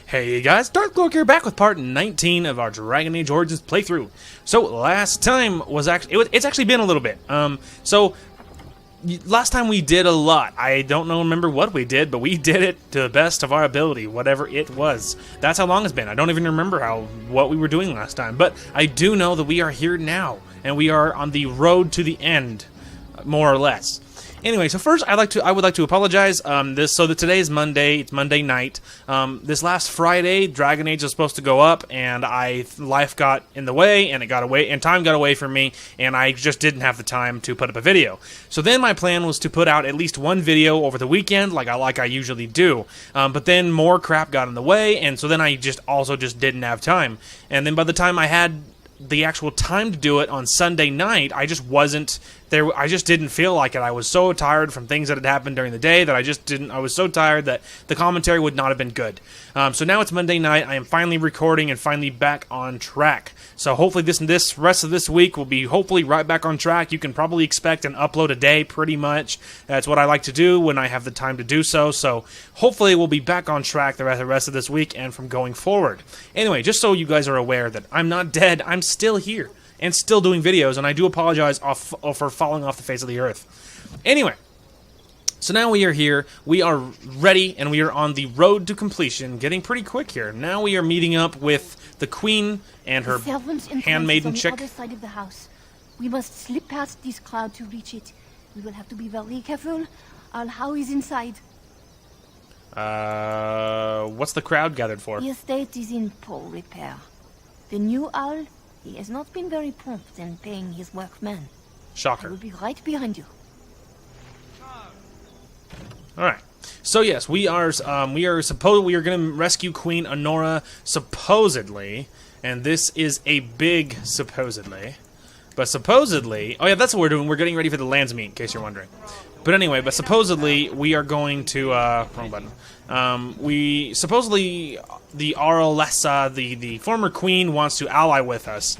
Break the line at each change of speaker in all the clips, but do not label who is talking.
Hey guys, Dark Lord here, back with part 19 of our Dragon Age Origins playthrough. So last time was actually it's actually been a little bit. Last time we did a lot. I don't remember what we did, but we did it to the best of our ability, whatever it was. That's how long it's been. I don't even remember what we were doing last time, but I do know that we are here now, and we are on the road to the end, more or less. Anyway, so first I would like to apologize. So that today is Monday. It's Monday night. This last Friday, Dragon Age was supposed to go up, and life got in the way, and time got away from me, and I just didn't have the time to put up a video. So then my plan was to put out at least one video over the weekend, like I usually do. But then more crap got in the way, and so then I just didn't have time. And then by the time I had the actual time to do it on Sunday night, I just wasn't there. I just didn't feel like it. I was so tired from things that had happened during the day that I was so tired that the commentary would not have been good. So now it's Monday night. I am finally recording and finally back on track. So hopefully this rest of this week will be hopefully right back on track. You can probably expect an upload a day pretty much. That's what I like to do when I have the time to do so. So hopefully we'll be back on track the rest of this week and from going forward. Anyway, just so you guys are aware that I'm not dead. I'm still here and still doing videos, and I do apologize for falling off the face of the earth. Anyway, so now we are here, we are ready, and we are on the road to completion, getting pretty quick here. Now we are meeting up with the Queen and her handmaiden chick.
On the other side of the house. We must slip past this crowd to reach it. We will have to be very careful. Our How is inside.
What's the crowd gathered for?
The estate is in poor repair. The new owl, he has not been very prompt in paying his workmen.
Shocker.
I will be right behind you.
Alright. So yes, we are going to rescue Queen Anora, supposedly, and this is a big supposedly. But supposedly, oh yeah, that's what we're doing. We're getting ready for the lands meet, in case you're wondering. But anyway, supposedly we are going to wrong button. Supposedly the Aralessa, the former queen, wants to ally with us.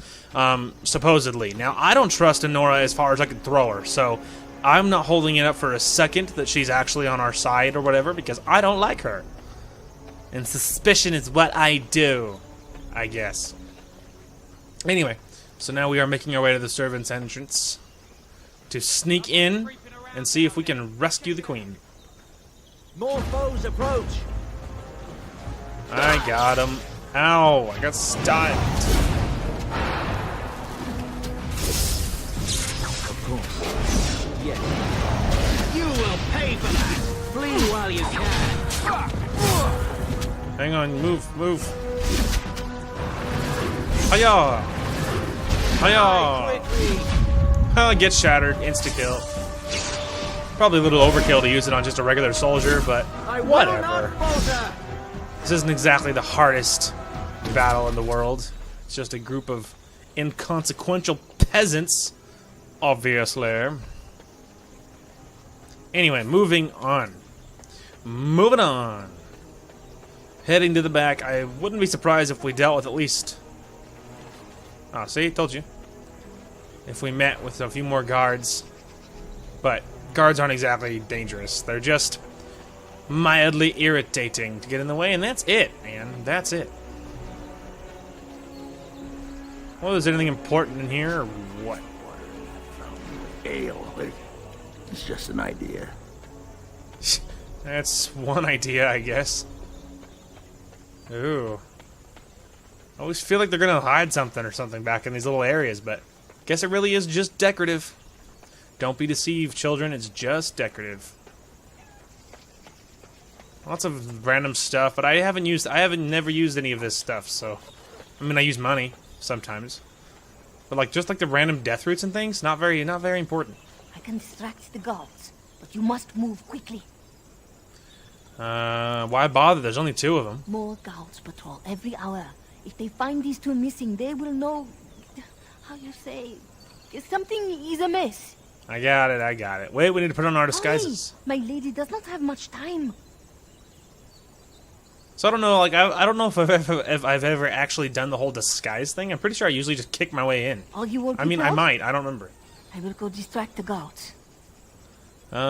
Supposedly. Now I don't trust Anora as far as I can throw her, so I'm not holding it up for a second that she's actually on our side or whatever, because I don't like her. And suspicion is what I do, I guess. Anyway, so now we are making our way to the servants' entrance to sneak in and see if we can rescue the queen.
More foes approach.
I got him. Ow, I got stunned.
Of course. Yes. You will pay for that. Flee while you can.
Hang on, move. Hiya! Hiya! Get shattered, insta-kill. Probably a little overkill to use it on just a regular soldier, but whatever. This isn't exactly the hardest battle in the world. It's just a group of inconsequential peasants, obviously. Anyway, moving on. Heading to the back. I wouldn't be surprised if we dealt with at least... Oh, see? Told you. If we met with a few more guards. But guards aren't exactly dangerous. They're just mildly irritating to get in the way, and that's it, man. That's it. Well, is there anything important in here, or what?
Ale. It's just an idea.
That's one idea, I guess. Ooh. I always feel like they're gonna hide something or something back in these little areas, but I guess it really is just decorative. Don't be deceived, children. It's just decorative. Lots of random stuff, but I haven't never used any of this stuff, so I mean I use money sometimes. But just like the random death roots and things, not very important.
I can distract the guards, but you must move quickly.
Why bother? There's only 2 of them.
More guards patrol every hour. If they find these 2 missing, they will know, how you say, something is amiss.
I got it. Wait, we need to put on our disguises.
My lady does not have much time.
So I don't know, I don't know if I've ever actually done the whole disguise thing. I'm pretty sure I usually just kick my way in.
Are you all
I mean, I
prepared?
might. I don't remember.
I will go distract the guards.
Let's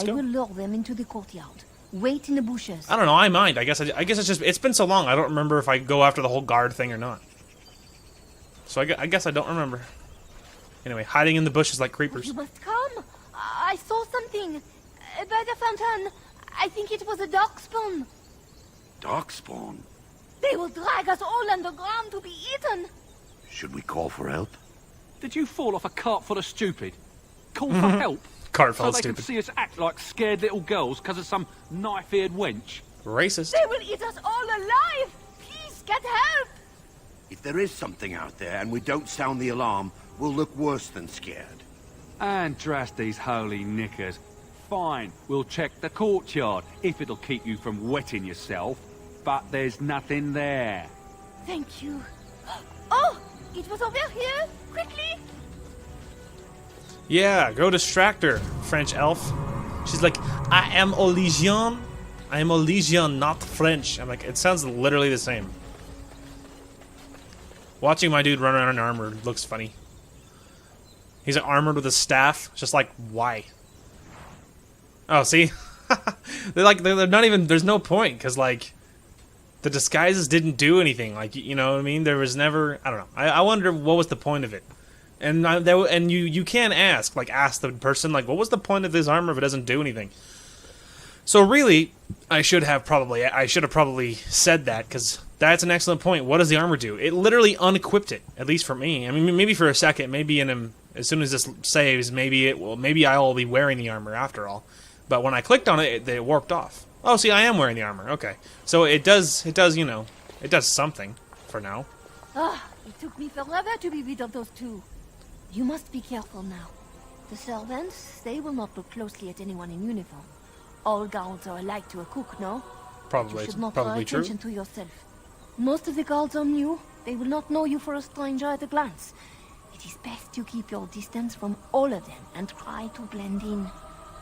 I
go.
will lure them into the courtyard. Wait in the bushes.
I don't know. I mind. I guess it's just it's been so long. I don't remember if I go after the whole guard thing or not. So I guess I don't remember. Anyway, hiding in the bushes like creepers.
You must come. I saw something. By the fountain. I think it was a darkspawn.
Darkspawn?
They will drag us all underground to be eaten.
Should we call for help?
Did you fall off a cart full of stupid? Call for help?
Cart
So
full
they
of
can
stupid.
see us act like scared little girls because of some knife-eared wench?
Racist.
They will eat us all alive. Please get help.
If there is something out there and we don't sound the alarm, we'll look worse than scared.
And drast these holy knickers. Fine, we'll check the courtyard, if it'll keep you from wetting yourself. But there's nothing there.
Thank you. Oh, it was over here. Quickly.
Yeah, go distract her, French elf. She's like, I am Olesian. I am Olesian, not French. I'm like, it sounds literally the same. Watching my dude run around in armor looks funny. He's armored with a staff. Just like, why? Oh, see? they're not even, there's no point, because, like, the disguises didn't do anything. Like, you know what I mean? There was never, I don't know. I wonder what was the point of it. And you can ask the person, like, what was the point of this armor if it doesn't do anything? So really, I should have probably said that, because that's an excellent point. What does the armor do? It literally unequipped it, at least for me. I mean, maybe for a second, maybe as soon as this saves, maybe I'll be wearing the armor after all. But when I clicked on it, it warped off. Oh, see, I am wearing the armor. Okay, so it does, you know, it does something for now.
Ah, it took me forever to be rid of those two. You must be careful now. The servants, they will not look closely at anyone in uniform. All guards are alike to a cook, no?
Probably,
You should not draw
probably true.
attention to yourself. Most of the guards are new. They will not know you for a stranger at a glance. It is best you keep your distance from all of them and try to blend in.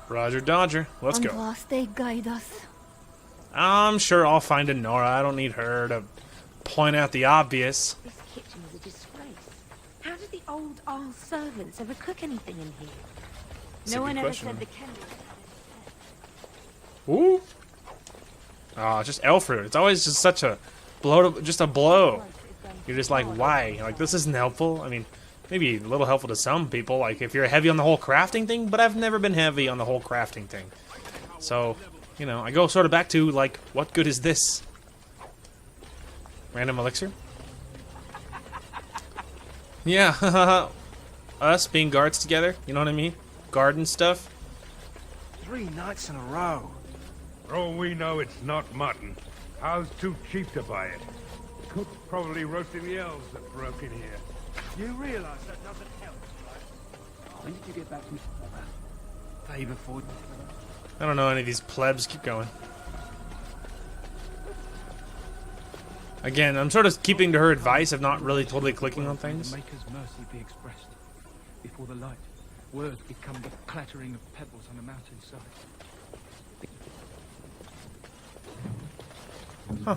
Roger Dodger. Let's go.
Anora, they guide us.
I'm sure I'll find Anora. I don't need her to point out the obvious.
This kitchen is a disgrace. How did the old Arl servants ever cook anything in here?
That's a
No
good
one ever
question.
said the candle.
Ooh. Ah, just elf fruit. It's always just such a blow. Just a blow. You're just like, why? Like, this isn't helpful. I mean, maybe a little helpful to some people, like if you're heavy on the whole crafting thing, but I've never been heavy on the whole crafting thing. So, you know, I go sort of back to, like, what good is this? Random elixir? Yeah, us being guards together, you know what I mean? Garden stuff.
3 nights in a row.
For all we know, it's not mutton. How's too cheap to buy it? Cook's probably roasting the elves that broke in here. You realize that doesn't help, right?
When did you get back from
Day before.
I don't know any of these plebs. Keep going. Again, I'm sort of keeping to her advice of not really totally clicking on things.
The Maker's mercy be expressed. Before the light, word become the clattering of pebbles on a mountainside.
Huh.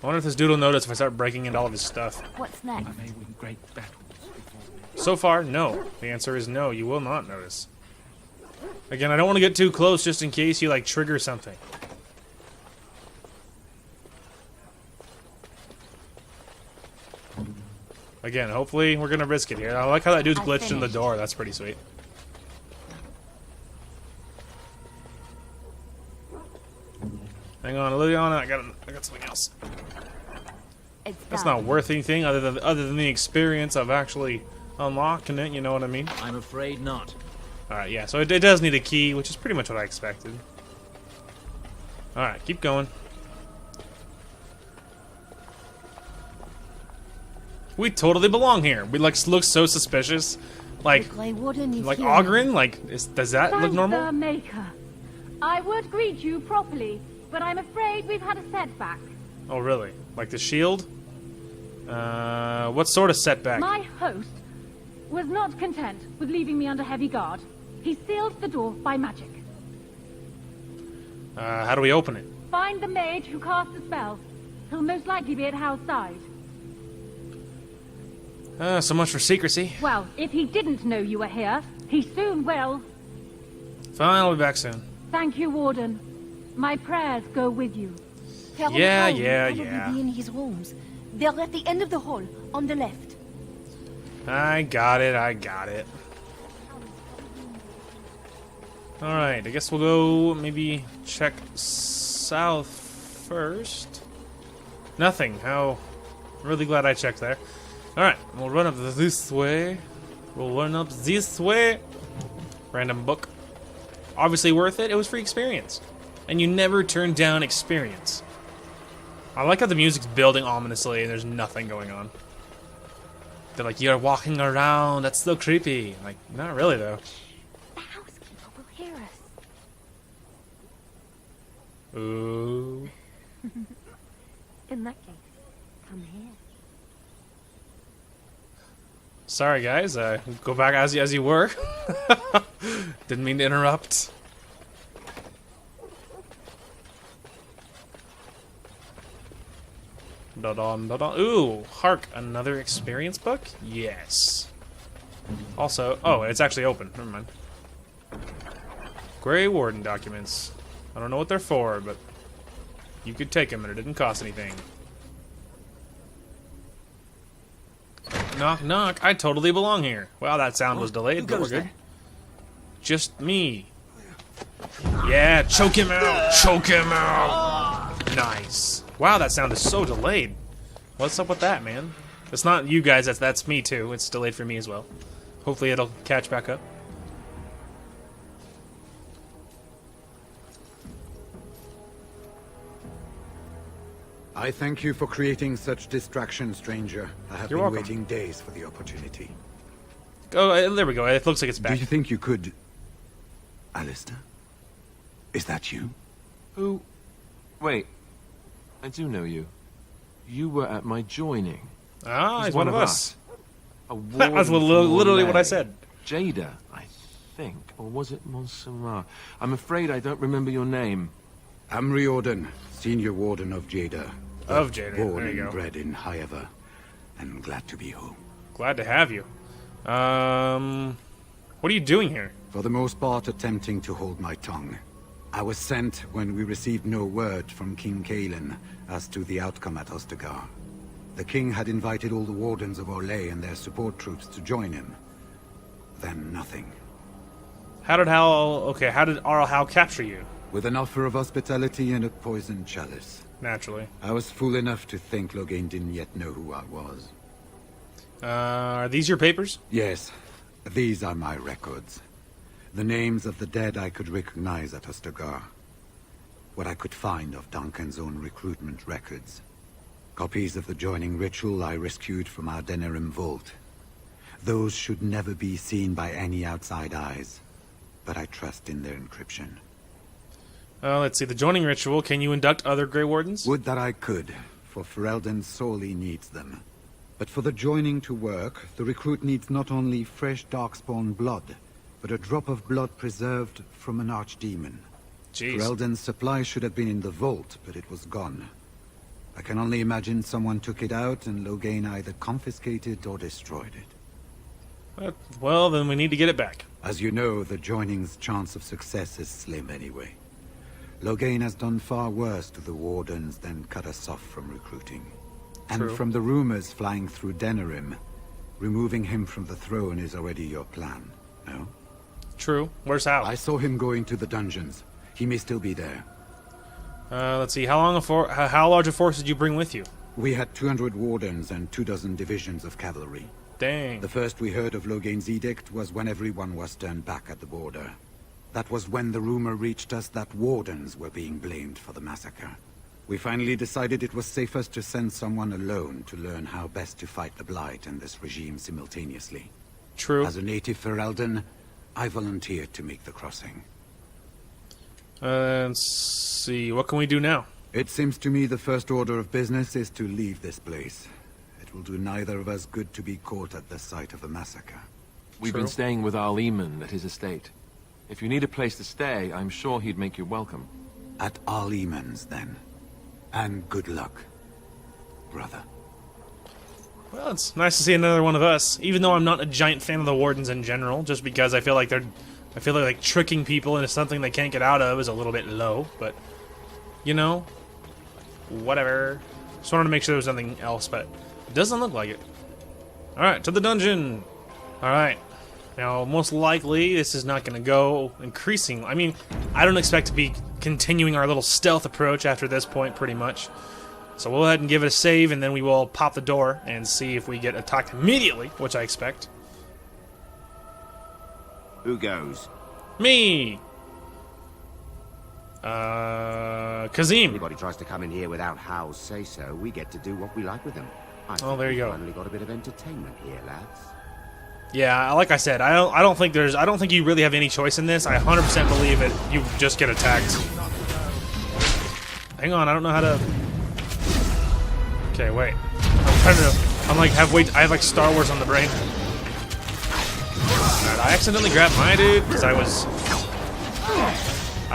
I wonder if this dude will notice if I start breaking into all of his stuff.
What's
I
next?
may win great battles before me.
So far, no. The answer is no, you will not notice. Again, I don't want to get too close just in case you, like, trigger something. Again, hopefully we're going to risk it here. I like how that dude's
I
glitched in the
finished.
door. That's pretty sweet. Hang on, Liliana, I got something else.
It's
That's
done.
not worth anything other than the experience of actually unlocking it, you know what I mean?
I'm afraid not.
Alright, yeah, so it does need a key, which is pretty much what I expected. Alright, keep going. We totally belong here. We, like, look so suspicious. Like,
The Grey Warden is
like
here.
Ogren? Like, does that look
Thank
normal?
the Maker. I would greet you properly, but I'm afraid we've had a setback.
Oh, really? Like the shield? What sort of setback?
My host was not content with leaving me under heavy guard. He sealed the door by magic.
How do we open it?
Find the mage who cast the spell. He'll most likely be at Hal's side.
So much for secrecy.
Well, if he didn't know you were here, he soon will.
Fine, I'll be back soon.
Thank you, Warden. My prayers go with you.
Tell him
Yeah,
how he'll
yeah,
probably
yeah.
be in his rooms. They're at the end of the hall, on the left.
I got it, I got it. Alright, I guess we'll go maybe check south first. Nothing. How really glad I checked there. Alright, we'll run up this way. We'll run up this way. Random book. Obviously worth it. It was free experience. And you never turn down experience. I like how the music's building ominously and there's nothing going on. They're like, you're walking around, that's so creepy. Like, not really though.
The housekeeper will hear us.
Ooh.
In that case, come here.
Sorry guys, go back as you were. Didn't mean to interrupt. Da-dum, da-dum. Ooh, hark, another experience book? Yes. Also, oh, it's actually open. Never mind. Grey Warden documents. I don't know what they're for, but you could take them and it didn't cost anything. Knock, knock. I totally belong here. Wow, that sound was delayed, but we're good. Just me. Yeah, choke him out. Choke him out. Nice. Wow, that sound is so delayed. What's up with that, man? It's not you guys, that's me too. It's delayed for me as well. Hopefully it'll catch back up.
I thank you for creating such distraction, stranger. I have
You're
been
welcome.
waiting days for the opportunity.
Oh, there we go. It looks like it's
Do
back.
you think you could... Alistair? Is that you?
Who? Wait. I do know you. You were at my joining.
Ah, he's one of us.
A
That's
warden
literally
from
what I
Orlais.
said.
Jada, I think. Or was it Montserrat? I'm afraid I don't remember your name.
I'm Riordan, senior warden of Jada.
Of Jada,
Born
there you
and
go.
bred in Highever, and glad to be home.
Glad to have you. What are you doing here?
For the most part, attempting to hold my tongue. I was sent when we received no word from King Kaelin as to the outcome at Ostagar. The king had invited all the wardens of Orlais and their support troops to join him. Then nothing.
How did Arl Hal capture you?
With an offer of hospitality and a poisoned chalice.
Naturally.
I was fool enough to think Loghain didn't yet know who I was.
Are these your papers?
Yes, these are my records. The names of the dead I could recognize at Ostagar. What I could find of Duncan's own recruitment records. Copies of the joining ritual I rescued from our Denerim vault. Those should never be seen by any outside eyes, but I trust in their encryption.
Let's see. The joining ritual. Can you induct other Grey Wardens?
Would that I could, for Ferelden sorely needs them. But for the joining to work, the recruit needs not only fresh Darkspawn blood, but a drop of blood preserved from an archdemon.
Jeez.
Ferelden's supply should have been in the vault, but it was gone. I can only imagine someone took it out and Loghain either confiscated or destroyed it.
Well, then we need to get it back.
As you know, the joining's chance of success is slim anyway. Loghain has done far worse to the Wardens than cut us off from recruiting. And
True.
from the rumors flying through Denerim, removing him from the throne is already your plan, no?
True. Where's Hal?
I saw him going to the dungeons. He may still be there.
Let's see. How large a force did you bring with you?
We had 200 Wardens and 24 divisions of cavalry.
Dang.
The first we heard of Loghain's edict was when everyone was turned back at the border. That was when the rumor reached us that Wardens were being blamed for the massacre. We finally decided it was safest to send someone alone to learn how best to fight the Blight and this regime simultaneously.
True.
As a native Ferelden, I volunteered to make the crossing.
Let's see. What can we do now?
It seems to me the first order of business is to leave this place. It will do neither of us good to be caught at the site of a massacre.
We've
True.
been staying with our Lehman at his estate. If you need a place to stay, I'm sure he'd make you welcome.
At Arleman's, then. And good luck, brother.
Well, it's nice to see another one of us. Even though I'm not a giant fan of the Wardens in general, just because I feel like tricking people into something they can't get out of is a little bit low. But you know? Whatever. Just wanted to make sure there was nothing else, but it doesn't look like it. Alright, to the dungeon! Alright. Now, most likely, this is not going to go increasing. I mean, I don't expect to be continuing our little stealth approach after this point, pretty much. So we'll go ahead and give it a save, and then we will pop the door and see if we get attacked immediately, which I expect.
Who goes?
Me! Kazim.
Anybody tries to come in here without Hal's say-so, we get to do what we like with them.
Oh, there you go.
Finally got a bit of entertainment here, lads.
Yeah, like I said, I don't think you really have any choice in this. I 100% believe it. You just get attacked. Hang on, I don't know how to. Okay, wait. I have like Star Wars on the brain. Alright, I accidentally grabbed my dude because I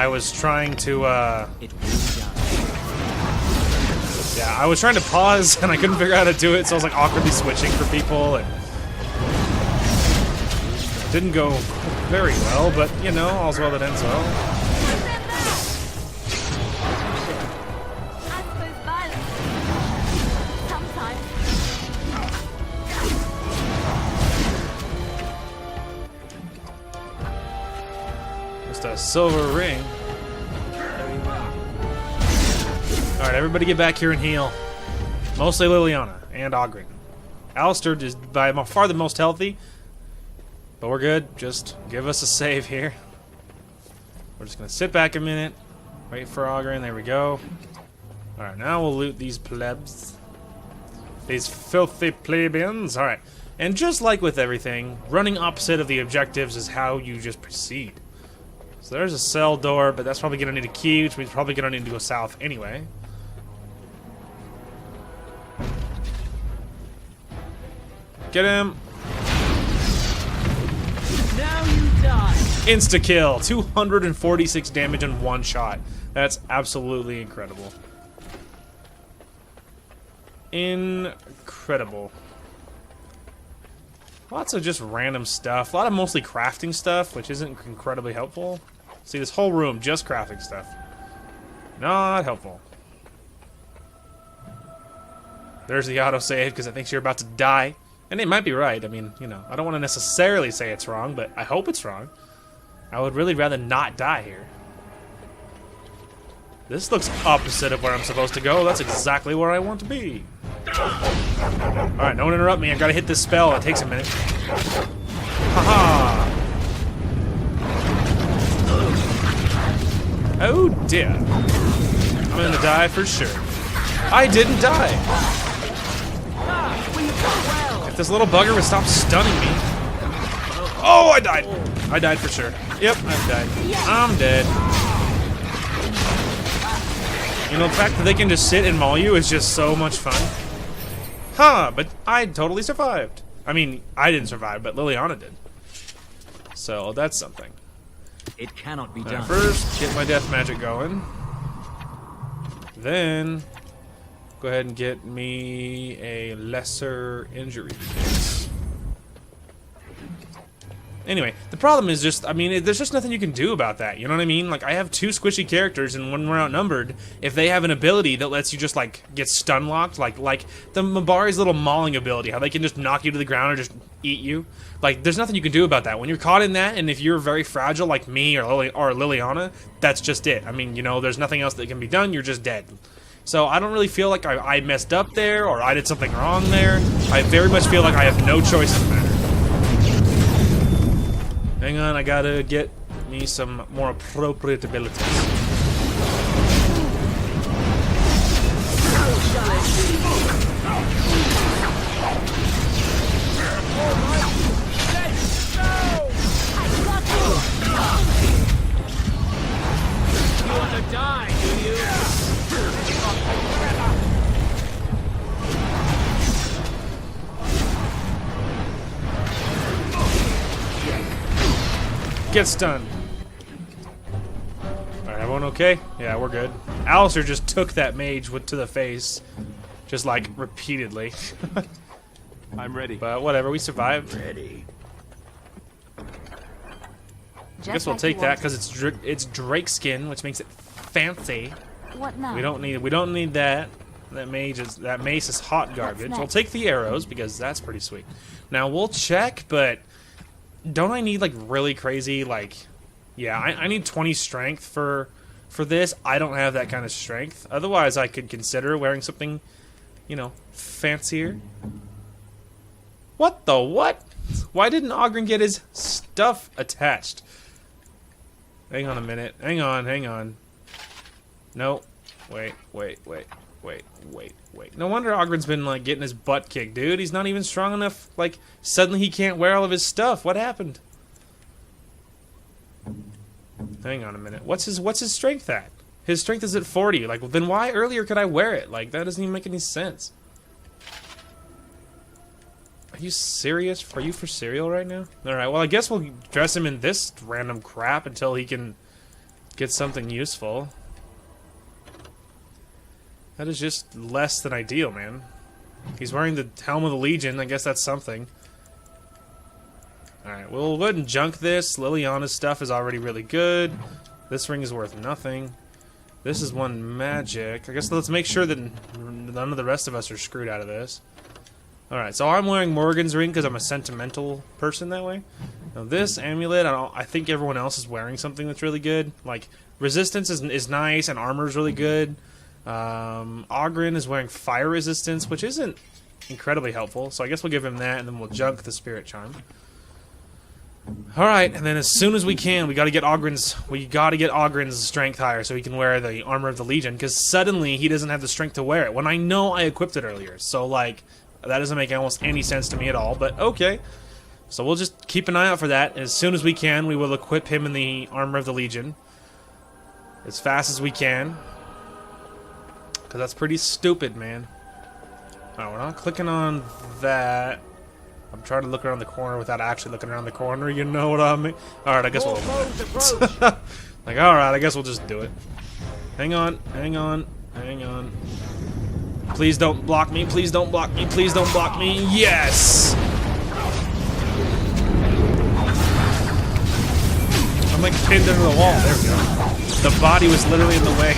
was trying to yeah, I was trying to pause and I couldn't figure out how to do it, so I was like awkwardly switching for people and didn't go very well, but you know, all's well that ends well. Just a silver ring. Alright, everybody get back here and heal. Mostly Liliana and Ogren. Alistair is by far the most healthy. But we're good. Just give us a save here. We're just going to sit back a minute. Wait for Ogren. There we go. Alright, now we'll loot these plebs. These filthy plebeians. Alright. And just like with everything, running opposite of the objectives is how you just proceed. So there's a cell door, but that's probably going to need a key, which means probably going to need to go south anyway. Get him!
Now you die.
Insta-kill! 246 damage in one shot. That's absolutely incredible. Incredible. Lots of just random stuff. A lot of mostly crafting stuff, which isn't incredibly helpful. See, this whole room, just crafting stuff. Not helpful. There's the autosave, because it thinks you're about to die. And it might be right. I mean, you know, I don't want to necessarily say it's wrong, but I hope it's wrong. I would really rather not die here. This looks opposite of where I'm supposed to go. That's exactly where I want to be. Alright, no one interrupt me. I gotta hit this spell. It takes a minute. Haha! Oh dear. I'm gonna die for sure. I didn't die! If this little bugger would stop stunning me. Oh, I died! I died for sure. Yep, I've died. I'm dead. You know, the fact that they can just sit and maul you is just so much fun. Huh, but I totally survived. I mean, I didn't survive, but Liliana did. So, that's something.
It cannot be done.
First, get my death magic going. Then, go ahead and get me a lesser injury case. Anyway, the problem is just, I mean, there's just nothing you can do about that, you know what I mean? Like, I have two squishy characters, and when we're outnumbered, if they have an ability that lets you just, like, get stun locked, like the Mabari's little mauling ability, how they can just knock you to the ground or just eat you, like, there's nothing you can do about that. When you're caught in that, and if you're very fragile, like me or Liliana, that's just it. I mean, you know, there's nothing else that can be done, you're just dead. So I don't really feel like I messed up there, or I did something wrong there. I very much feel like I have no choice in the matter. Hang on, I gotta get me some more appropriate abilities.
You want to die, do you?
Get stunned. Alright, everyone okay? Yeah, we're good. Alistair just took that mage to the face. Just like, repeatedly.
I'm ready.
But whatever, we survived.
Ready.
I guess we'll take that because it's Drake skin, which makes it fancy.
What now?
We don't need that. That mace is hot garbage. We'll take the arrows because that's pretty sweet. Now we'll check, but don't I need like really crazy like? Yeah, I need 20 strength for this. I don't have that kind of strength. Otherwise, I could consider wearing something, you know, fancier. What the what? Why didn't Ogren get his stuff attached? Hang on a minute. Hang on. No. Wait. No wonder Ogren's been, like, getting his butt kicked, dude. He's not even strong enough. Like, suddenly he can't wear all of his stuff. What happened? Hang on a minute. What's his strength at? His strength is at 40. Like, then why earlier could I wear it? Like, that doesn't even make any sense. Are you serious? Are you for cereal right now? Alright, well, I guess we'll dress him in this random crap until he can get something useful. That is just less than ideal, man. He's wearing the Helm of the Legion. I guess that's something. Alright, we'll go ahead and junk this. Liliana's stuff is already really good. This ring is worth nothing. This is one magic. I guess let's make sure that none of the rest of us are screwed out of this. Alright, so I'm wearing Morgan's ring because I'm a sentimental person that way. Now this amulet, I think everyone else is wearing something that's really good. Like, resistance is nice and armor is really good. Ogren is wearing fire resistance, which isn't incredibly helpful. So I guess we'll give him that and then we'll junk the spirit charm. Alright, and then as soon as we can, we gotta get Ogren's strength higher so he can wear the armor of the Legion, because suddenly he doesn't have the strength to wear it when I know I equipped it earlier. So like, that doesn't make almost any sense to me at all, but okay. So we'll just keep an eye out for that. As soon as we can, we will equip him in the armor of the Legion. As fast as we can. Because that's pretty stupid, man. Alright, we're not clicking on that. I'm trying to look around the corner without actually looking around the corner, you know what I mean? Alright, I guess we'll... like, alright, I guess we'll just do it. Hang on. Please don't block me, please don't block me, please don't block me. Yes! I'm like pinned into the wall. There we go. The body was literally in the way.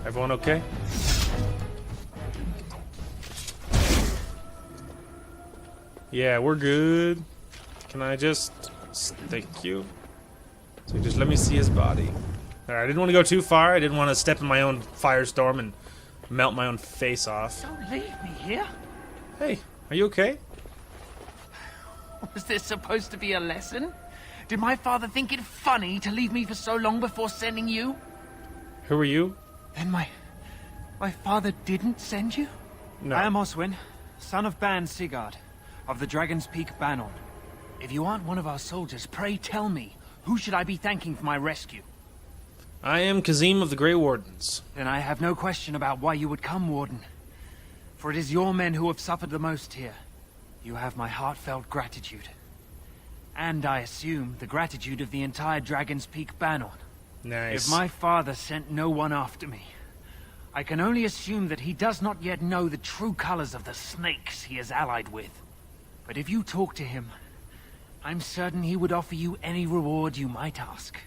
Everyone okay? Yeah, we're good. Can I just... Thank you. So just let me see his body. Alright, I didn't want to go too far. I didn't want to step in my own firestorm and melt my own face off.
Don't leave me here.
Hey, are you okay?
Was this supposed to be a lesson? Did my father think it funny to leave me for so long before sending you?
Who are you?
Then my father didn't send you?
No.
I am Oswin, son of Ban Sigurd, of the Dragon's Peak Banon.
If you aren't one of our soldiers, pray tell me, who should I be thanking for my rescue?
I am Kazim of the Grey Wardens.
Then I have no question about why you would come, Warden. For it is your men who have suffered the most here. You have my heartfelt gratitude. And I assume the gratitude of the entire Dragon's Peak Banon.
Nice.
If my father sent no one after me, I can only assume that he does not yet know the true colors of the snakes he is allied with. But if you talk to him, I'm certain he would offer you any reward you might ask.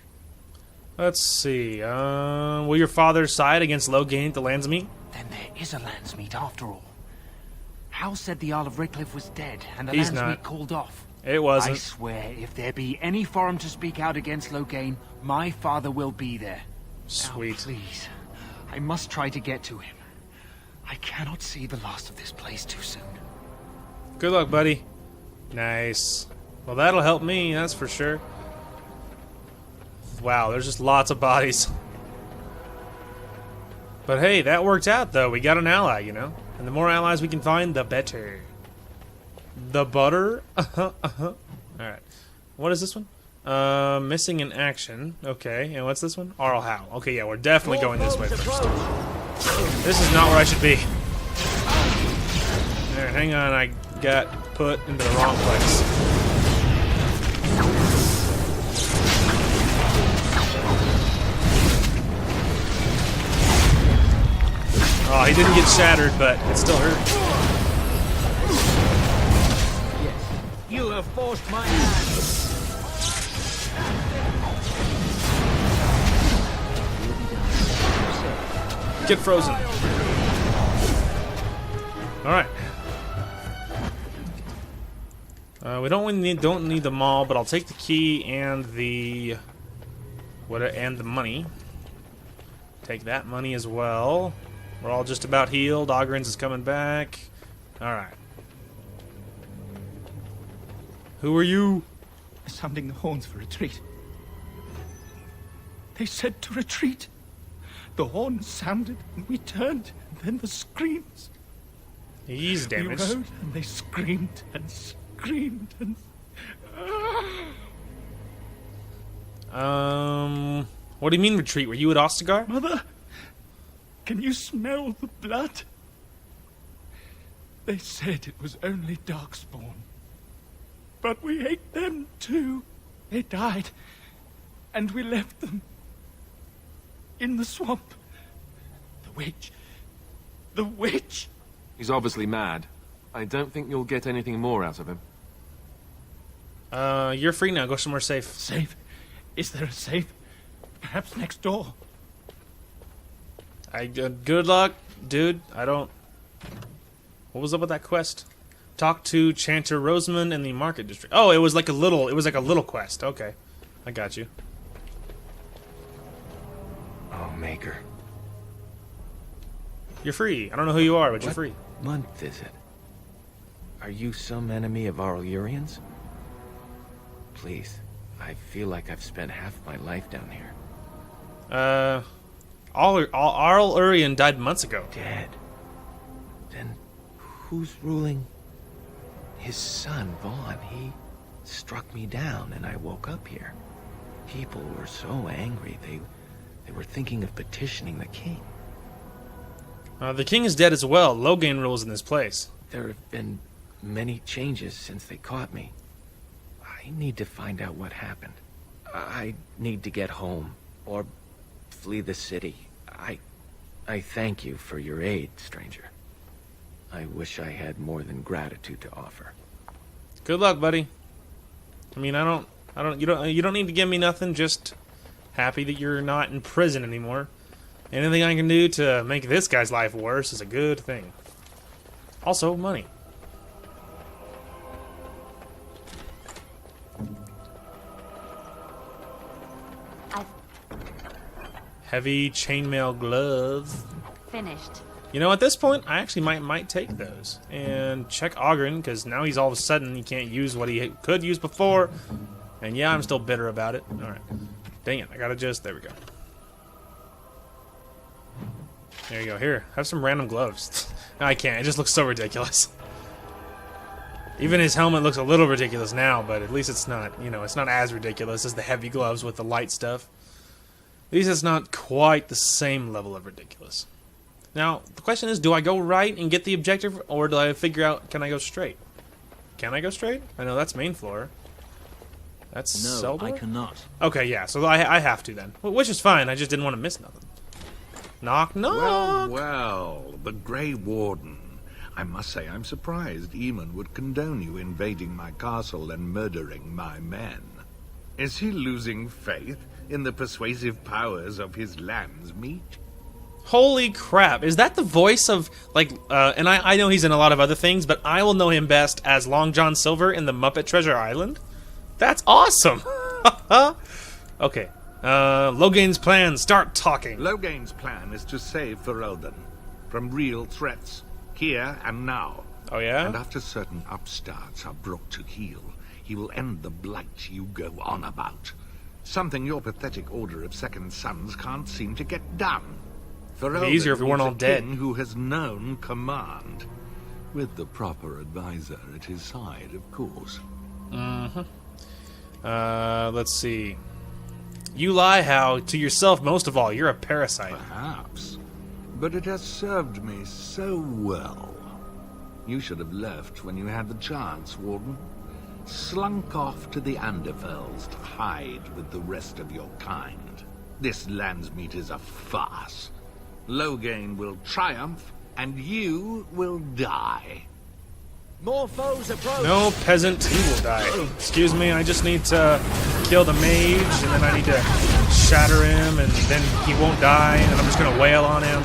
Let's see. Will your father side against Logain at the Landsmeet?
Then there is a Landsmeet after all. Hal said the Isle of Redcliffe was dead, and the
He's
Landsmeet
not.
called off.
It wasn't.
I swear, if there be any forum to speak out against Logain, my father will be there.
Sweet.
Now, please, I must try to get to him. I cannot see the last of this place too soon.
Good luck, buddy. Nice. Well, that'll help me, that's for sure. Wow, there's just lots of bodies. But hey, that worked out, though. We got an ally, you know? And the more allies we can find, the better. The butter? Alright. What is this one? Missing in action. Okay, and what's this one? Arl Howe. Okay, yeah, we're definitely going this way first. This is not where I should be. Alright, hang on, I got put into the wrong place. Oh, he didn't get shattered, but it still hurt.
have forced my hand.
Get frozen. All right. We don't need the mall, but I'll take the key and the money. Take that money as well. We're all just about healed. Ogren's is coming back. All right. Who are you?
Sounding the horns for retreat. They said to retreat. The horns sounded, and we turned, and then the screams.
He's damaged.
We rode, and they screamed and screamed and...
What do you mean retreat? Were you at Ostagar?
Mother, can you smell the blood? They said it was only Darkspawn. But we ate them too. They died, and we left them in the swamp. The witch. The witch!
He's obviously mad. I don't think you'll get anything more out of him.
You're free now. Go somewhere safe.
Safe? Is there a safe? Perhaps next door.
Good luck, dude. I don't... What was up with that quest? Talk to Chanter Rosamund in the market district. Oh, it was like a little quest. Okay. I got you.
Oh, Maker.
You're free. I don't know who you are, but you're free.
What month is it? Are you some enemy of Aurelians? Please. I feel like I've spent half my life down here.
Arl Urian died months ago.
Dead. Then who's ruling? His son, Vaughn. He struck me down and I woke up here. People were so angry they were thinking of petitioning the king.
The king is dead as well. Logain rules in this place.
There have been many changes since they caught me. I need to find out what happened. I need to get home, or flee the city. I thank you for your aid, stranger. I wish I had more than gratitude to offer.
Good luck, buddy. I mean, you don't need to give me nothing, just happy that you're not in prison anymore. Anything I can do to make this guy's life worse is a good thing. Also, money. Heavy chainmail gloves.
Finished.
You know, at this point, I actually might take those and check Ogren, because now he's all of a sudden he can't use what he could use before. And yeah, I'm still bitter about it. All right, dang it, I gotta just there we go. There you go. Here, have some random gloves. No, I can't. It just looks so ridiculous. Even his helmet looks a little ridiculous now, but at least it's not, you know, it's not as ridiculous as the heavy gloves with the light stuff. At least it's not quite the same level of ridiculous. Now, the question is, do I go right and get the objective, or do I figure out, can I go straight? Can I go straight? I know that's main floor. That's
No,
cell door?
I cannot.
Okay, yeah, so I have to then. Which is fine, I just didn't want to miss nothing. Knock, knock!
Well, the Grey Warden. I must say I'm surprised Eamon would condone you invading my castle and murdering my men. Is he losing faith in the persuasive powers of his lamb's meat?
Holy crap, is that the voice of, like, and I know he's in a lot of other things, but I will know him best as Long John Silver in the Muppet Treasure Island? That's awesome! Okay, Logain's plan, start talking.
Logain's plan is to save Ferelden from real threats, here and now.
Oh yeah?
And after certain upstarts are brought to heel, he will end the blight you go on about. Something your pathetic Order of Second Sons can't seem to get done.
It'd be easier if we weren't all dead.
Who has known command, with the proper advisor at his side, of course.
Mm-hmm. Let's see. You lie, How, to yourself most of all. You're a parasite.
Perhaps. But it has served me so well. You should have left when you had the chance, Warden. Slunk off to the Anderfells to hide with the rest of your kind. This Landsmeet is a farce. Logain will triumph, and you will die.
More foes approach.
No, peasant, he will die. Excuse me, I just need to kill the mage, and then I need to shatter him, and then he won't die, and then I'm just gonna wail on him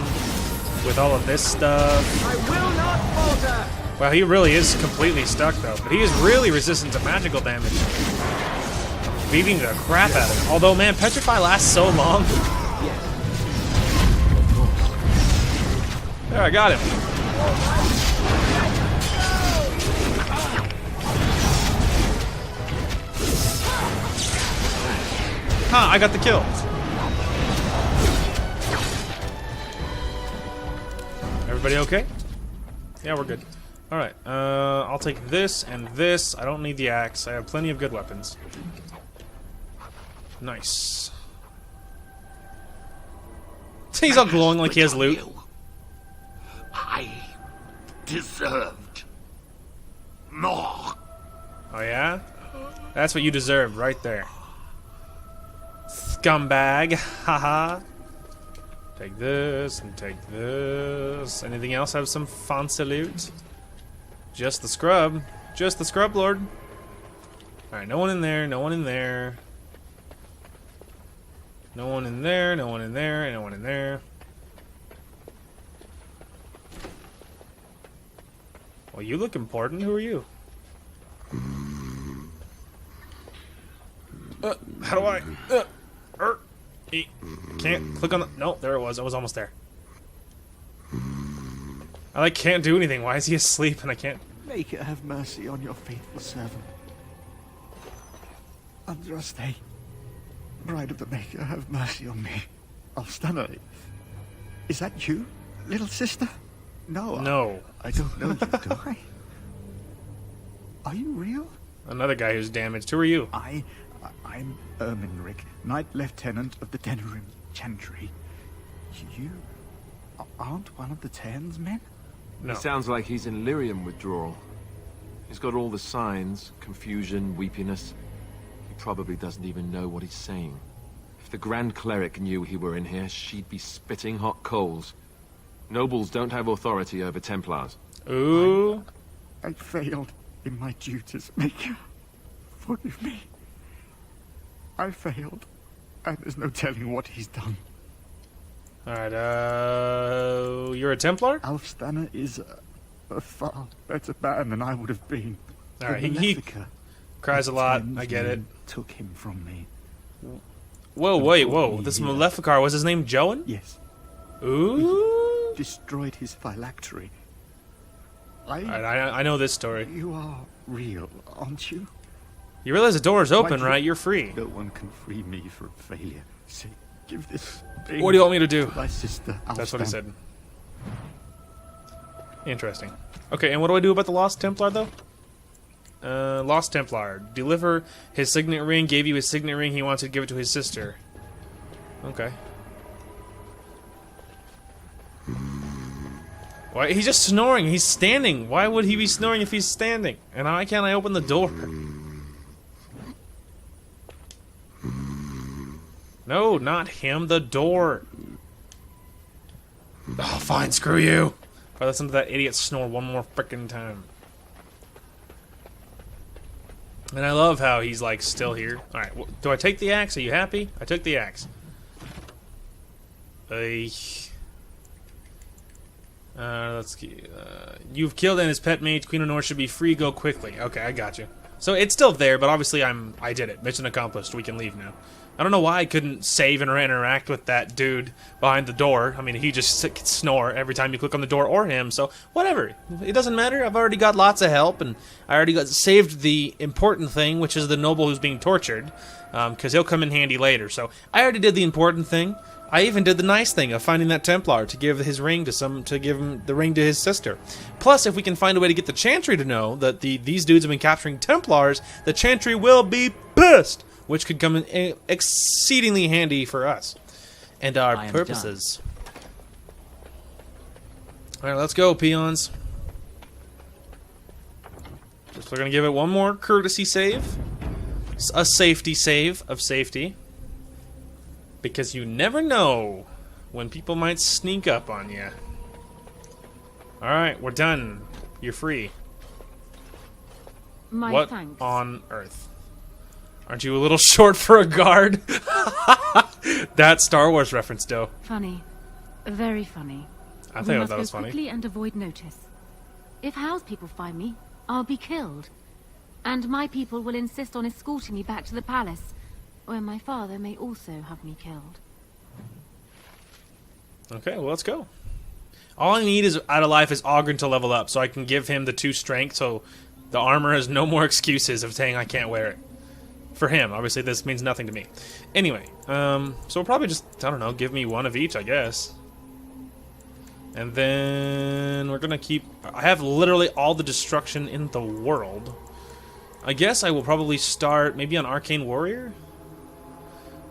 with all of this stuff.
I will not falter.
Wow, he really is completely stuck, though. But he is really resistant to magical damage. Beating the crap out of him. Although, man, Petrify lasts so long. There, I got him. Huh, I got the kill. Everybody okay? Yeah, we're good. Alright, I'll take this and this. I don't need the axe. I have plenty of good weapons. Nice. He's all glowing like he has loot.
I deserved more.
Oh yeah? That's what you deserved right there. Scumbag. Haha. Take this and take this. Anything else have some fancy loot? Just the scrub. Just the scrub lord. Alright, no one in there, no one in there. No one in there, no one in there, no one in there. Well, you look important. Who are you? How do I? Can't click on the. No, there it was. I was almost there. I like can't do anything. Why is he asleep and I can't?
Maker, have mercy on your faithful servant. Andraste, bride of the Maker, have mercy on me. Alstana, is that you, little sister? No.
No.
I don't know you, do I? Are you real?
Another guy who's damaged. Who are you?
I'm Erminric, Knight Lieutenant of the Denerim Chantry. You aren't one of the Tern's men?
No.
He sounds like he's in lyrium withdrawal. He's got all the signs, confusion, weepiness. He probably doesn't even know what he's saying. If the Grand Cleric knew he were in here, she'd be spitting hot coals. Nobles don't have authority over Templars.
Ooh.
I failed in my duties, Maker. Forgive me. I failed, and there's no telling what he's done.
Alright, you're a Templar?
Alfstana is a far better man than I would have been.
Alright, he cries a lot, I get it.
Took him from me.
Whoa, wait, whoa. This Maleficar, was his name Joan?
Yes.
Ooh.
We destroyed his phylactery.
I know this story.
You are real, aren't you?
You realize the door is open, right? You're free.
No one can free me from failure. Say, give this.
What do you want me to do?
My sister.
That's what he said. Interesting. Okay, and what do I do about the Lost Templar, though? Lost Templar. Deliver his signet ring. Gave you his signet ring. He wants to give it to his sister. Okay. Why? He's just snoring. He's standing. Why would he be snoring if he's standing? And why can't I open the door? No, not him. The door. Oh, fine. Screw you. I'll listen to that idiot snore one more frickin' time. And I love how he's, like, still here. Alright, well, do I take the axe? Are you happy? I took the axe. Let's see. You've killed his pet mate. Queen Anora should be free. Go quickly. Okay, I got you. So it's still there, but obviously I did it. Mission accomplished. We can leave now. I don't know why I couldn't save and interact with that dude behind the door. I mean, he just could snore every time you click on the door or him, so whatever. It doesn't matter. I've already got lots of help, and I already saved the important thing, which is the noble who's being tortured, because he'll come in handy later. So I already did the important thing. I even did the nice thing of finding that Templar to give his ring to give him the ring to his sister. Plus, if we can find a way to get the Chantry to know that these dudes have been capturing Templars, the Chantry will be pissed, which could come in exceedingly handy for us and our purposes. All right, let's go, peons. Just we're gonna give it one more courtesy save, a safety save of safety. Because you never know when people might sneak up on you. Alright, we're done. You're free.
My
what
thanks.
on earth? Aren't you a little short for a guard? That Star Wars reference, though.
Funny. Very funny.
I
We
think
must
that
go
was funny.
quickly and avoid notice. If Hal's people find me, I'll be killed. And my people will insist on escorting me back to the palace, where my father may also have me killed.
Okay, well, let's go. All I need is out of life is Ogren to level up, so I can give him the 2 strength, so the armor has no more excuses of saying I can't wear it. For him, obviously this means nothing to me. Anyway, so we'll probably just, I don't know, give me 1 of each, I guess. And then we're gonna keep... I have literally all the destruction in the world. I guess I will probably start maybe on Arcane Warrior?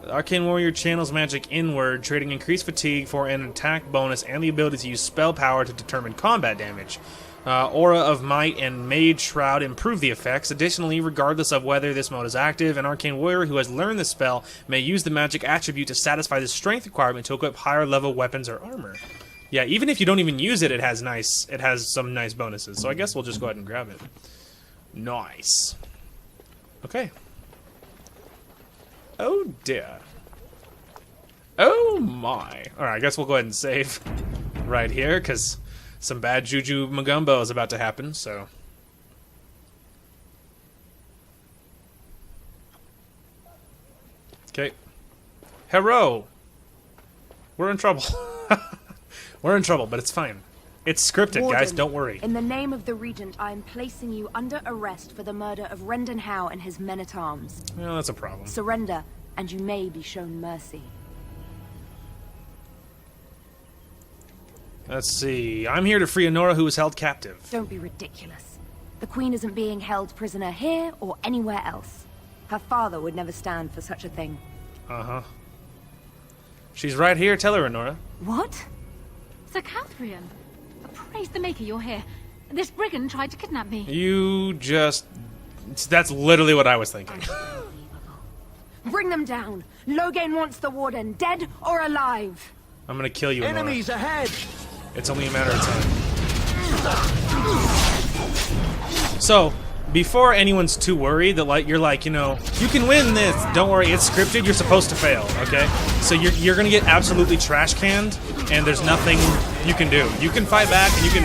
The Arcane Warrior channels magic inward, trading increased fatigue for an attack bonus and the ability to use spell power to determine combat damage. Aura of Might and Mage Shroud improve the effects. Additionally, regardless of whether this mode is active, an Arcane Warrior who has learned the spell may use the magic attribute to satisfy the strength requirement to equip higher level weapons or armor. Yeah, even if you don't even use it, it has some nice bonuses. So I guess we'll just go ahead and grab it. Nice. Okay. Oh dear. Oh my. Alright, I guess we'll go ahead and save right here, because some bad Juju Magumbo is about to happen, so. Okay. Hero! We're in trouble. We're in trouble, but it's fine. It's scripted,
Warden,
guys, don't worry.
In the name of the Regent, I am placing you under arrest for the murder of Rendon Howe and his men-at-arms.
Well, that's a problem.
Surrender, and you may be shown mercy.
Let's see. I'm here to free Anora, who was held captive.
Don't be ridiculous. The Queen isn't being held prisoner here or anywhere else. Her father would never stand for such a thing.
Uh-huh. She's right here. Tell her, Anora.
What?
Sir Catherine! Praise the Maker, you're here. This brigand tried to kidnap me.
You just... That's literally what I was thinking.
Bring them down. Logain wants the Warden, dead or alive.
I'm gonna kill you, Anora.
Enemies ahead!
It's only a matter of time. So, before anyone's too worried that you're like, you know, you can win this. Don't worry, it's scripted. You're supposed to fail, okay? So you're gonna get absolutely trash canned, and there's nothing you can do. You can fight back, and you can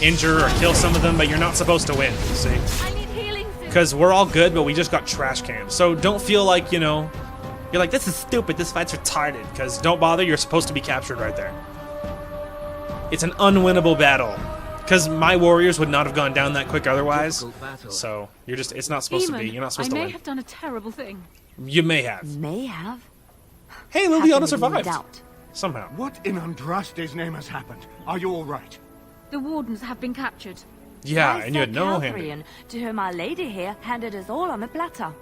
injure or kill some of them, but you're not supposed to win. See?
I need healing.
Because we're all good, but we just got trash canned. So don't feel like, you know, you're like, this is stupid. This fight's retarded. Because don't bother. You're supposed to be captured right there. It's an unwinnable battle. Because my warriors would not have gone down that quick otherwise. So you're just, it's not supposed to be. You're not supposed to
I may
win.
have done a terrible thing.
You may have.
May have.
Hey, Liliana survived. Somehow.
What in Andraste's name has happened? Are you all right?
The wardens have been captured.
Yeah, and you had no hand.
Catherine, to whom our lady here handed us all on a platter.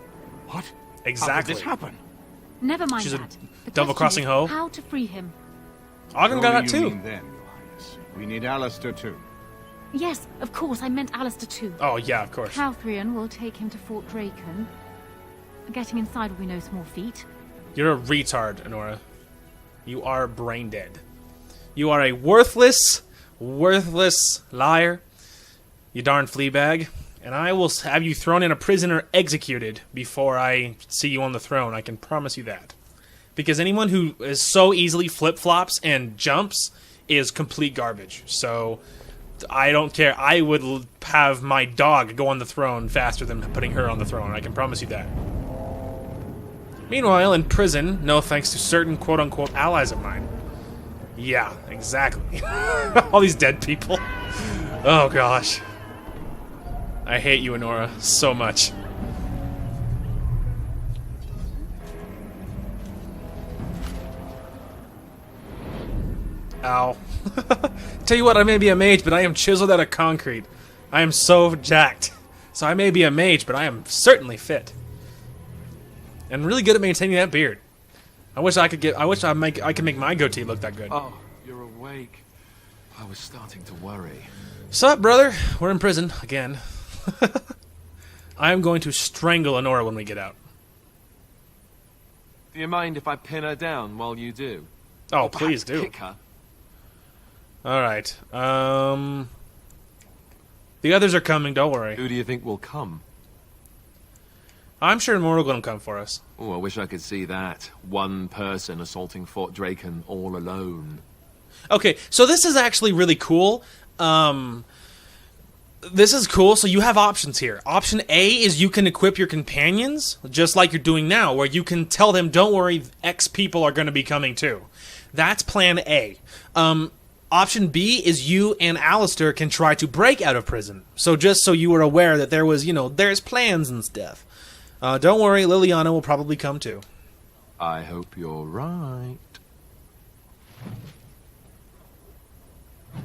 What?
Exactly.
How did this happen?
Never mind
She's a
that. The
double-crossing
question is
hoe.
how to free him.
Ogden got that
What do you
too.
mean then, Your Highness? We need Alistair too.
Yes, of course, I meant Alistair too.
Oh, yeah, of course.
Catherine will take him to Fort Dracon. Getting inside will be no small feat.
You're a retard, Anora. You are brain dead. You are a worthless liar. You darn fleabag. And I will have you thrown in a prison or executed before I see you on the throne. I can promise you that. Because anyone who is so easily flip-flops and jumps is complete garbage. So I don't care. I would have my dog go on the throne faster than putting her on the throne. I can promise you that. Meanwhile, in prison, no thanks to certain quote-unquote allies of mine. Yeah, exactly. All these dead people. Oh, gosh. I hate you, Anora, so much. Ow. Tell you what, I may be a mage, but I am chiseled out of concrete. I am so jacked. So I may be a mage, but I am certainly fit. And really good at maintaining that beard. I wish I could make my goatee look that good.
Oh, you're awake. I was starting to worry.
Sup, brother? We're in prison again. I am going to strangle Anora when we get out.
Do you mind if I pin her down while you do?
Oh,
Or
please
perhaps
do.
kick her?
Alright. The others are coming, don't worry.
Who do you think will come?
I'm sure more are going to come for us.
Oh, I wish I could see that. One person assaulting Fort Draken all alone.
Okay, so this is actually really cool. This is cool. So you have options here. Option A is you can equip your companions, just like you're doing now, where you can tell them, don't worry, X people are going to be coming too. That's plan A. Option B is you and Alistair can try to break out of prison. So just so you were aware that there was, there's plans and stuff. Don't worry, Liliana will probably come too.
I hope you're right.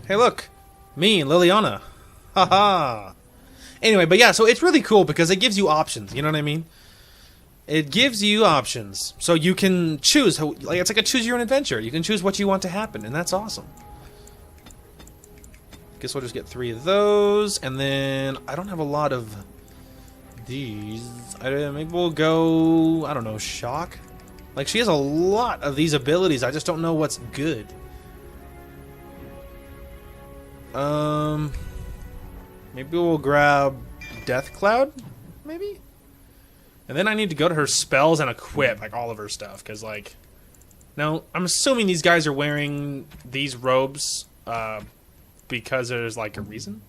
Hey, look. Me, Liliana. Haha. Anyway, but yeah, so it's really cool because it gives you options. You know what I mean? It gives you options. So you can choose. It's like a choose your own adventure. You can choose what you want to happen, and that's awesome. Guess we'll just get 3 of those, and then I don't have a lot of these. Maybe we'll go, I don't know, shock? Like, she has a lot of these abilities. I just don't know what's good. Maybe we'll grab Death Cloud, maybe? And then I need to go to her spells and equip, like, all of her stuff, because, like... Now, I'm assuming these guys are wearing these robes, because there's, like, a reason,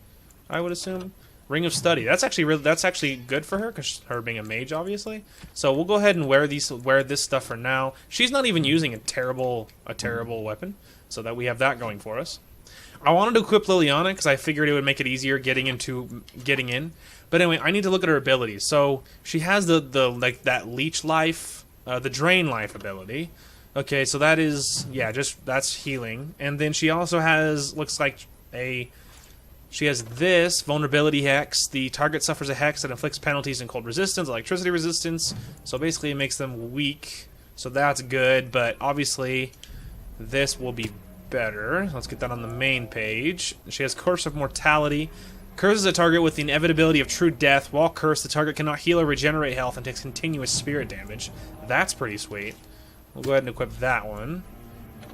I would assume. Ring of Study. That's actually good for her, because her being a mage, obviously. So we'll go ahead and wear this stuff for now. She's not even using a terrible weapon, so that we have that going for us. I wanted to equip Liliana because I figured it would make it easier getting in. But anyway, I need to look at her abilities. So she has the like that leech life, the drain life ability. Okay, so that is that's healing. And then she also has she has this vulnerability hex. The target suffers a hex that inflicts penalties and cold resistance, electricity resistance. So basically, it makes them weak. So that's good. But obviously, this will be better. Let's get that on the main page. She has Curse of Mortality. Curses a target with the inevitability of true death. While cursed, the target cannot heal or regenerate health and takes continuous spirit damage. That's pretty sweet. We'll go ahead and equip that one.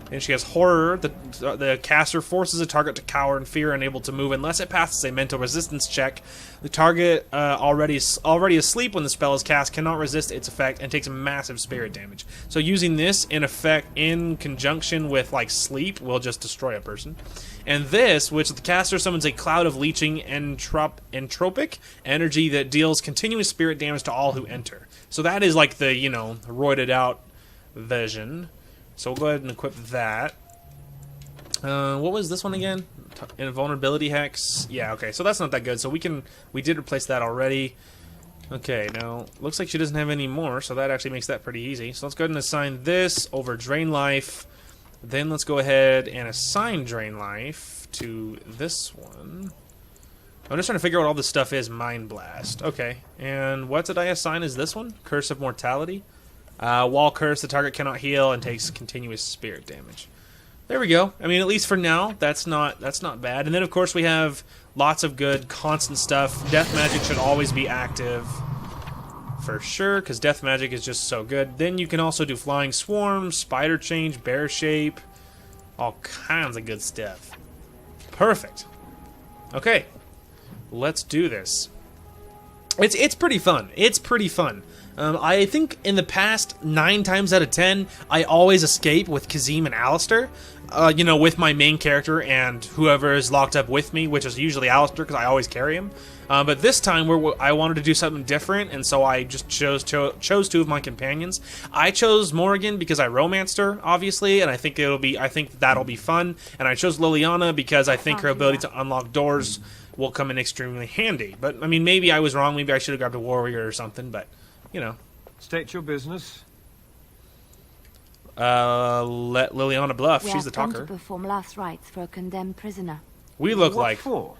Then she has Horror. The caster forces a target to cower in fear, unable to move unless it passes a mental resistance check. The target, already asleep when the spell is cast, cannot resist its effect and takes massive spirit damage. So using this in conjunction with like sleep will just destroy a person. And this, which the caster summons a cloud of leeching entropic energy that deals continuous spirit damage to all who enter. So that is like the roided out version. So we'll go ahead and equip that. What was this one again? Invulnerability hex. Yeah, okay. So that's not that good. So we did replace that already. Okay, now looks like she doesn't have any more, so that actually makes that pretty easy. So let's go ahead and assign this over Drain Life. Then let's go ahead and assign Drain Life to this one. I'm just trying to figure out what all this stuff is. Mind Blast. Okay. And what did I assign as this one? Curse of Mortality. While cursed, the target cannot heal and takes continuous spirit damage. There we go. I mean, at least for now, that's not bad. And then, of course, we have lots of good constant stuff. Death Magic should always be active, for sure, because Death Magic is just so good. Then you can also do Flying Swarm, Spider Change, Bear Shape, all kinds of good stuff. Perfect. Okay, let's do this. It's pretty fun. It's pretty fun. I think in the past 9 times out of 10, I always escape with Kazim and Alistair. With my main character and whoever is locked up with me, which is usually Alistair because I always carry him. But this time I wanted to do something different, and so I just chose 2 of my companions. I chose Morrigan because I romanced her, obviously, and I think that'll be fun. And I chose Liliana because I think her ability to unlock doors will come in extremely handy. But I mean, maybe I was wrong. Maybe I should have grabbed a warrior or something. But
State your business.
Let Liliana bluff. She's the talker.
To perform last rites for a condemned prisoner.
We look
what
like
for?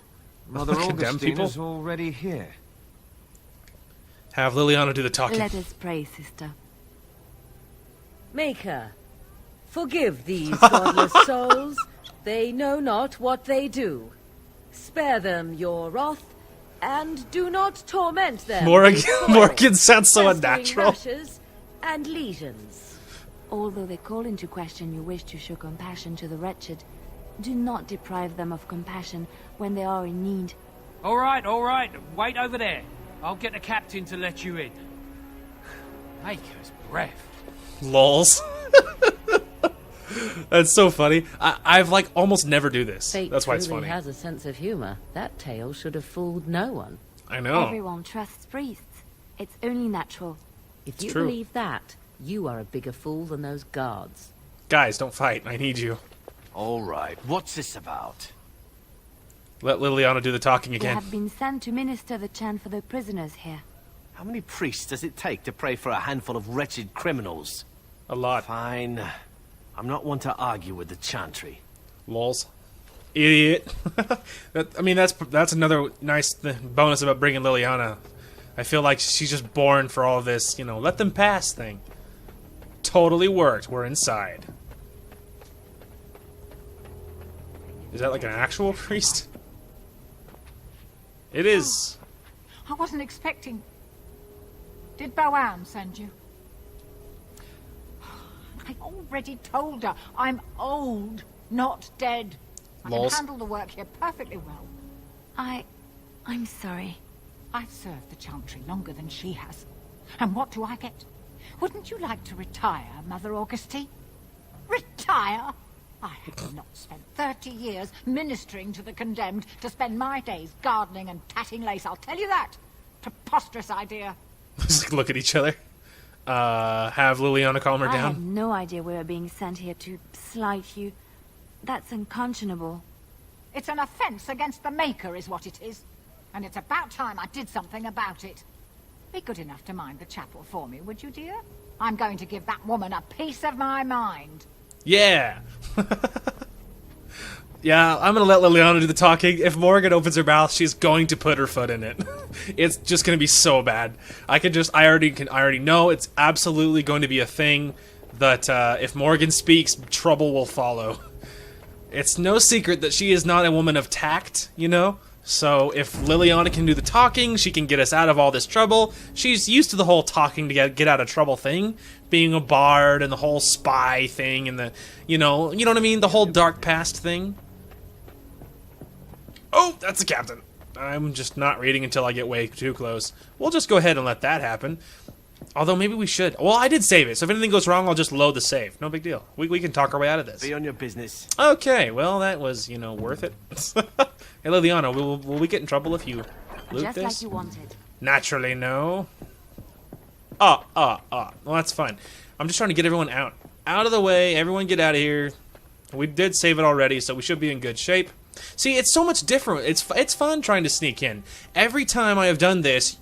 Mother
condemned
Augustine
people.
is already here.
Have Liliana do the talking.
Let us pray, sister.
Maker, forgive these godless souls. They know not what they do. Spare them your wrath, and do not torment them.
Morgan sounds so unnatural.
Rashes and lesions.
Although they call into question your wish to show compassion to the wretched, do not deprive them of compassion when they are in need.
All right. Wait over there. I'll get the captain to let you in. Maker's breath.
Lols. That's so funny. I've like almost never do this.
Fate
That's why it's
truly
funny.
has a sense of humor. That tale should have fooled no one.
I know.
Everyone trusts priests. It's only natural.
If you
true.
believe that, you are a bigger fool than those guards.
Guys, don't fight. I need you.
All right, what's this about?
Let Liliana do the talking
We
again.
have been sent to minister the chant for the prisoners here.
How many priests does it take to pray for a handful of wretched criminals?
A lot.
Fine. I'm not one to argue with the chantry.
Lols. Idiot. That's another nice bonus about bringing Liliana. I feel like she's just born for all this, let them pass thing. Totally worked. We're inside. Is that like an actual priest? It is.
I wasn't expecting... Did Boam send you? I already told her I'm old, not dead. I can
Lols.
handle the work here perfectly well.
I'm sorry.
I've served the Chantry longer than she has. And what do I get? Wouldn't you like to retire, Mother Augustine? Retire? I have not spent 30 years ministering to the condemned to spend my days gardening and tatting lace, I'll tell you that. Preposterous idea.
Just look at each other. Have Liliana calm her
I
down.
had no idea we were being sent here to slight you. That's unconscionable.
It's an offense against the Maker is what it is. And it's about time I did something about it. Be good enough to mind the chapel for me, would you, dear? I'm going to give that woman a piece of my mind.
Yeah. Yeah, I'm gonna let Liliana do the talking. If Morgan opens her mouth, she's going to put her foot in it. It's just gonna be so bad. I already know it's absolutely going to be a thing that if Morgan speaks, trouble will follow. It's no secret that she is not a woman of tact, So if Liliana can do the talking, she can get us out of all this trouble. She's used to the whole talking to get out of trouble thing, being a bard and the whole spy thing and the, you know what I mean, the whole dark past thing. Oh, that's the captain. I'm just not reading until I get way too close. We'll just go ahead and let that happen. Although maybe we should. Well, I did save it, so if anything goes wrong, I'll just load the save. No big deal. We can talk our way out of this.
Be on your business.
Okay, well, that was, worth it. Hey, Liliana, will we get in trouble if you loot
Just
this?
like you wanted.
Naturally, no. Well, that's fine. I'm just trying to get everyone out. Out of the way. Everyone get out of here. We did save it already, so we should be in good shape. See, it's so much different. It's fun trying to sneak in. Every time I have done this,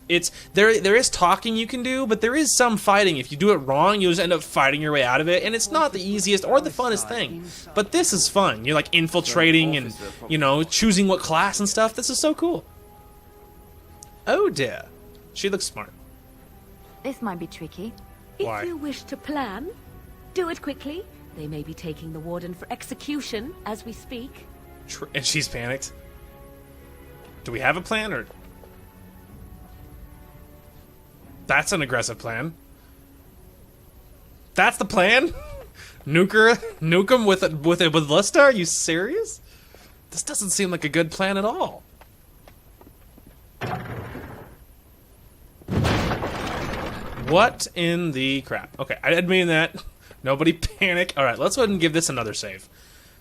there is talking you can do, but there is some fighting. If you do it wrong, you just end up fighting your way out of it, and it's not the easiest or the funnest thing. But this is fun. You're like infiltrating and, choosing what class and stuff. This is so cool. Oh dear. She looks smart.
This might be tricky.
Why?
If you wish to plan, do it quickly. They may be taking the warden for execution as we speak.
And she's panicked. Do we have a plan, or... That's an aggressive plan. That's the plan? Nuke him with a ballista? Are you serious? This doesn't seem like a good plan at all. What in the crap? Okay, I didn't mean that. Nobody panic. Alright, let's go ahead and give this another save.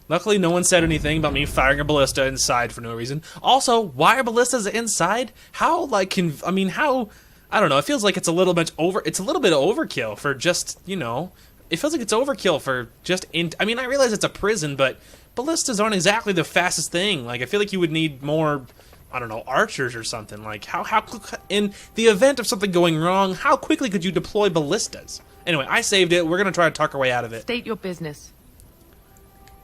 Luckily, no one said anything about me firing a ballista inside for no reason. Also, why are ballistas inside? How, I don't know, it feels like it's a little bit overkill for just, it feels like it's overkill for just, I realize it's a prison, but ballistas aren't exactly the fastest thing. I feel like you would need more, I don't know, archers or something. How in the event of something going wrong, how quickly could you deploy ballistas? Anyway, I saved it. We're going to try to talk our way out of it.
State your business.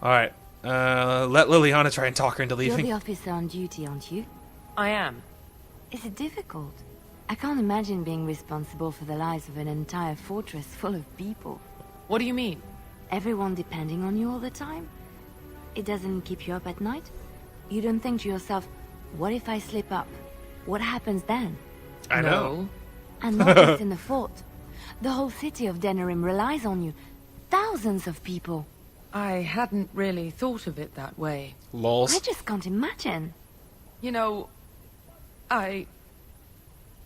Alright, let Liliana try and talk her into leaving.
You're the officer on duty, aren't you?
I am.
Is it difficult? I can't imagine being responsible for the lives of an entire fortress full of people.
What do you mean?
Everyone depending on you all the time? It doesn't keep you up at night? You don't think to yourself, what if I slip up? What happens then?
I know.
And not just in the fort. The whole city of Denerim relies on you. Thousands of people.
I hadn't really thought of it that way.
Lols.
I just can't imagine.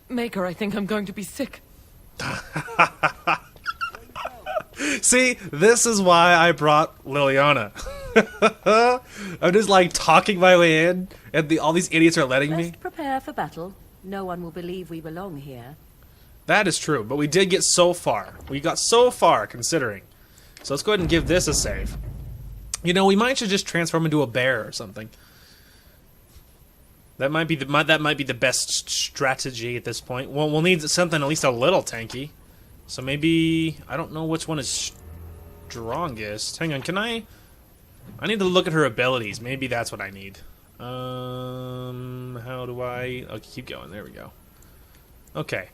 Maker, I think I'm going to be sick.
See, this is why I brought Liliana. I'm just like talking my way in, and all these idiots are letting me.
Best prepare for battle. No one will believe we belong here.
That is true, but we did get so far. We got so far, considering. So let's go ahead and give this a save. You know, we might should just transform into a bear or something. That might be the best strategy at this point. Well, we'll need something at least a little tanky. So maybe I don't know which one is strongest. Hang on, can I need to look at her abilities. Maybe that's what I need. How do I? Okay, keep going. There we go. Okay.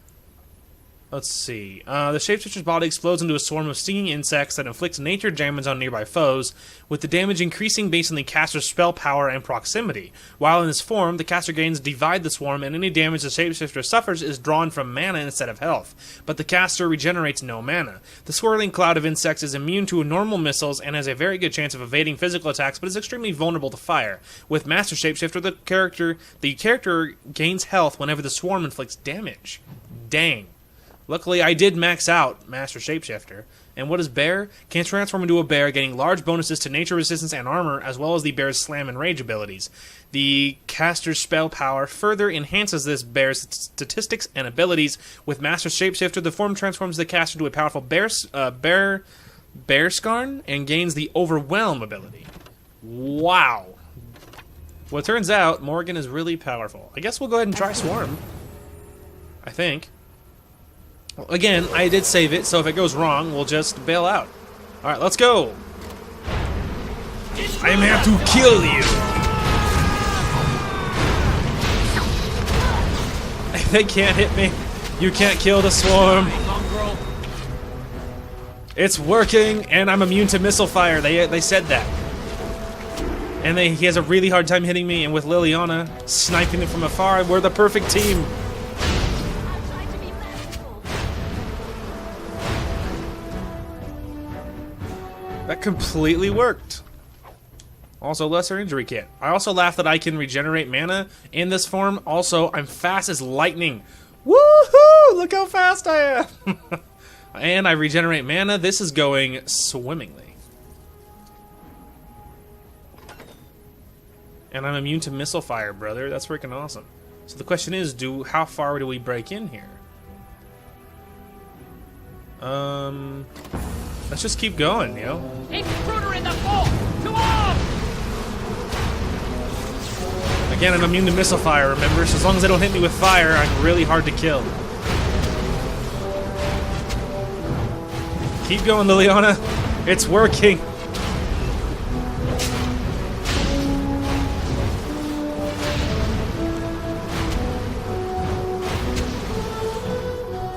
Let's see. The shapeshifter's body explodes into a swarm of stinging insects that inflicts nature damage on nearby foes, with the damage increasing based on the caster's spell power and proximity. While in this form, the caster gains divide the swarm, and any damage the shapeshifter suffers is drawn from mana instead of health. But the caster regenerates no mana. The swirling cloud of insects is immune to normal missiles and has a very good chance of evading physical attacks, but is extremely vulnerable to fire. With Master Shapeshifter, the character gains health whenever the swarm inflicts damage. Dang. Luckily, I did max out Master Shapeshifter. And what is Bear? Can transform into a bear, gaining large bonuses to nature resistance and armor, as well as the bear's slam and rage abilities. The caster's spell power further enhances this bear's statistics and abilities. With Master Shapeshifter, the form transforms the caster to a powerful bear scarn and gains the Overwhelm ability. Wow. Well, it turns out Morgan is really powerful. I guess we'll go ahead and try Swarm. I think. Again, I did save it, so if it goes wrong, we'll just bail out. Alright, let's go! I'm here to kill you! They can't hit me. You can't kill the swarm. It's working, and I'm immune to missile fire. They said that. And he has a really hard time hitting me, and with Liliana sniping it from afar, we're the perfect team. That completely worked. Also, lesser injury kit. I also laugh that I can regenerate mana in this form. Also, I'm fast as lightning. Woohoo! Look how fast I am! And I regenerate mana. This is going swimmingly. And I'm immune to missile fire, brother. That's freaking awesome. So the question is, how far do we break in here? Let's just keep going, you know?
Intruder in the fort! To arms!
Again, I'm immune to missile fire, remember? So as long as they don't hit me with fire, I'm really hard to kill. Keep going, Liliana. It's working.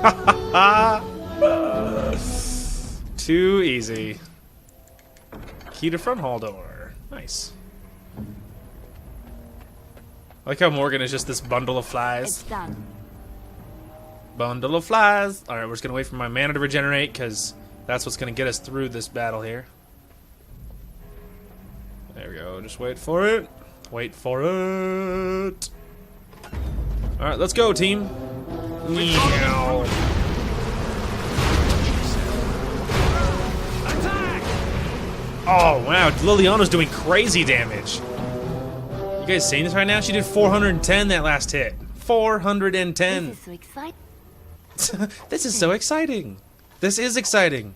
Ha ha ha! Too easy. Key to front hall door. Nice. I like how Morgan is just this bundle of flies.
It's done.
Bundle of flies. Alright, we're just gonna wait for my mana to regenerate, because that's what's gonna get us through this battle here. There we go. Just wait for it. Wait for it. Alright, let's go, team. Meow. Oh, wow. Liliana's doing crazy damage. You guys seeing this right now? She did 410 that last hit. 410.
This is so exciting.
This is so exciting. This is exciting.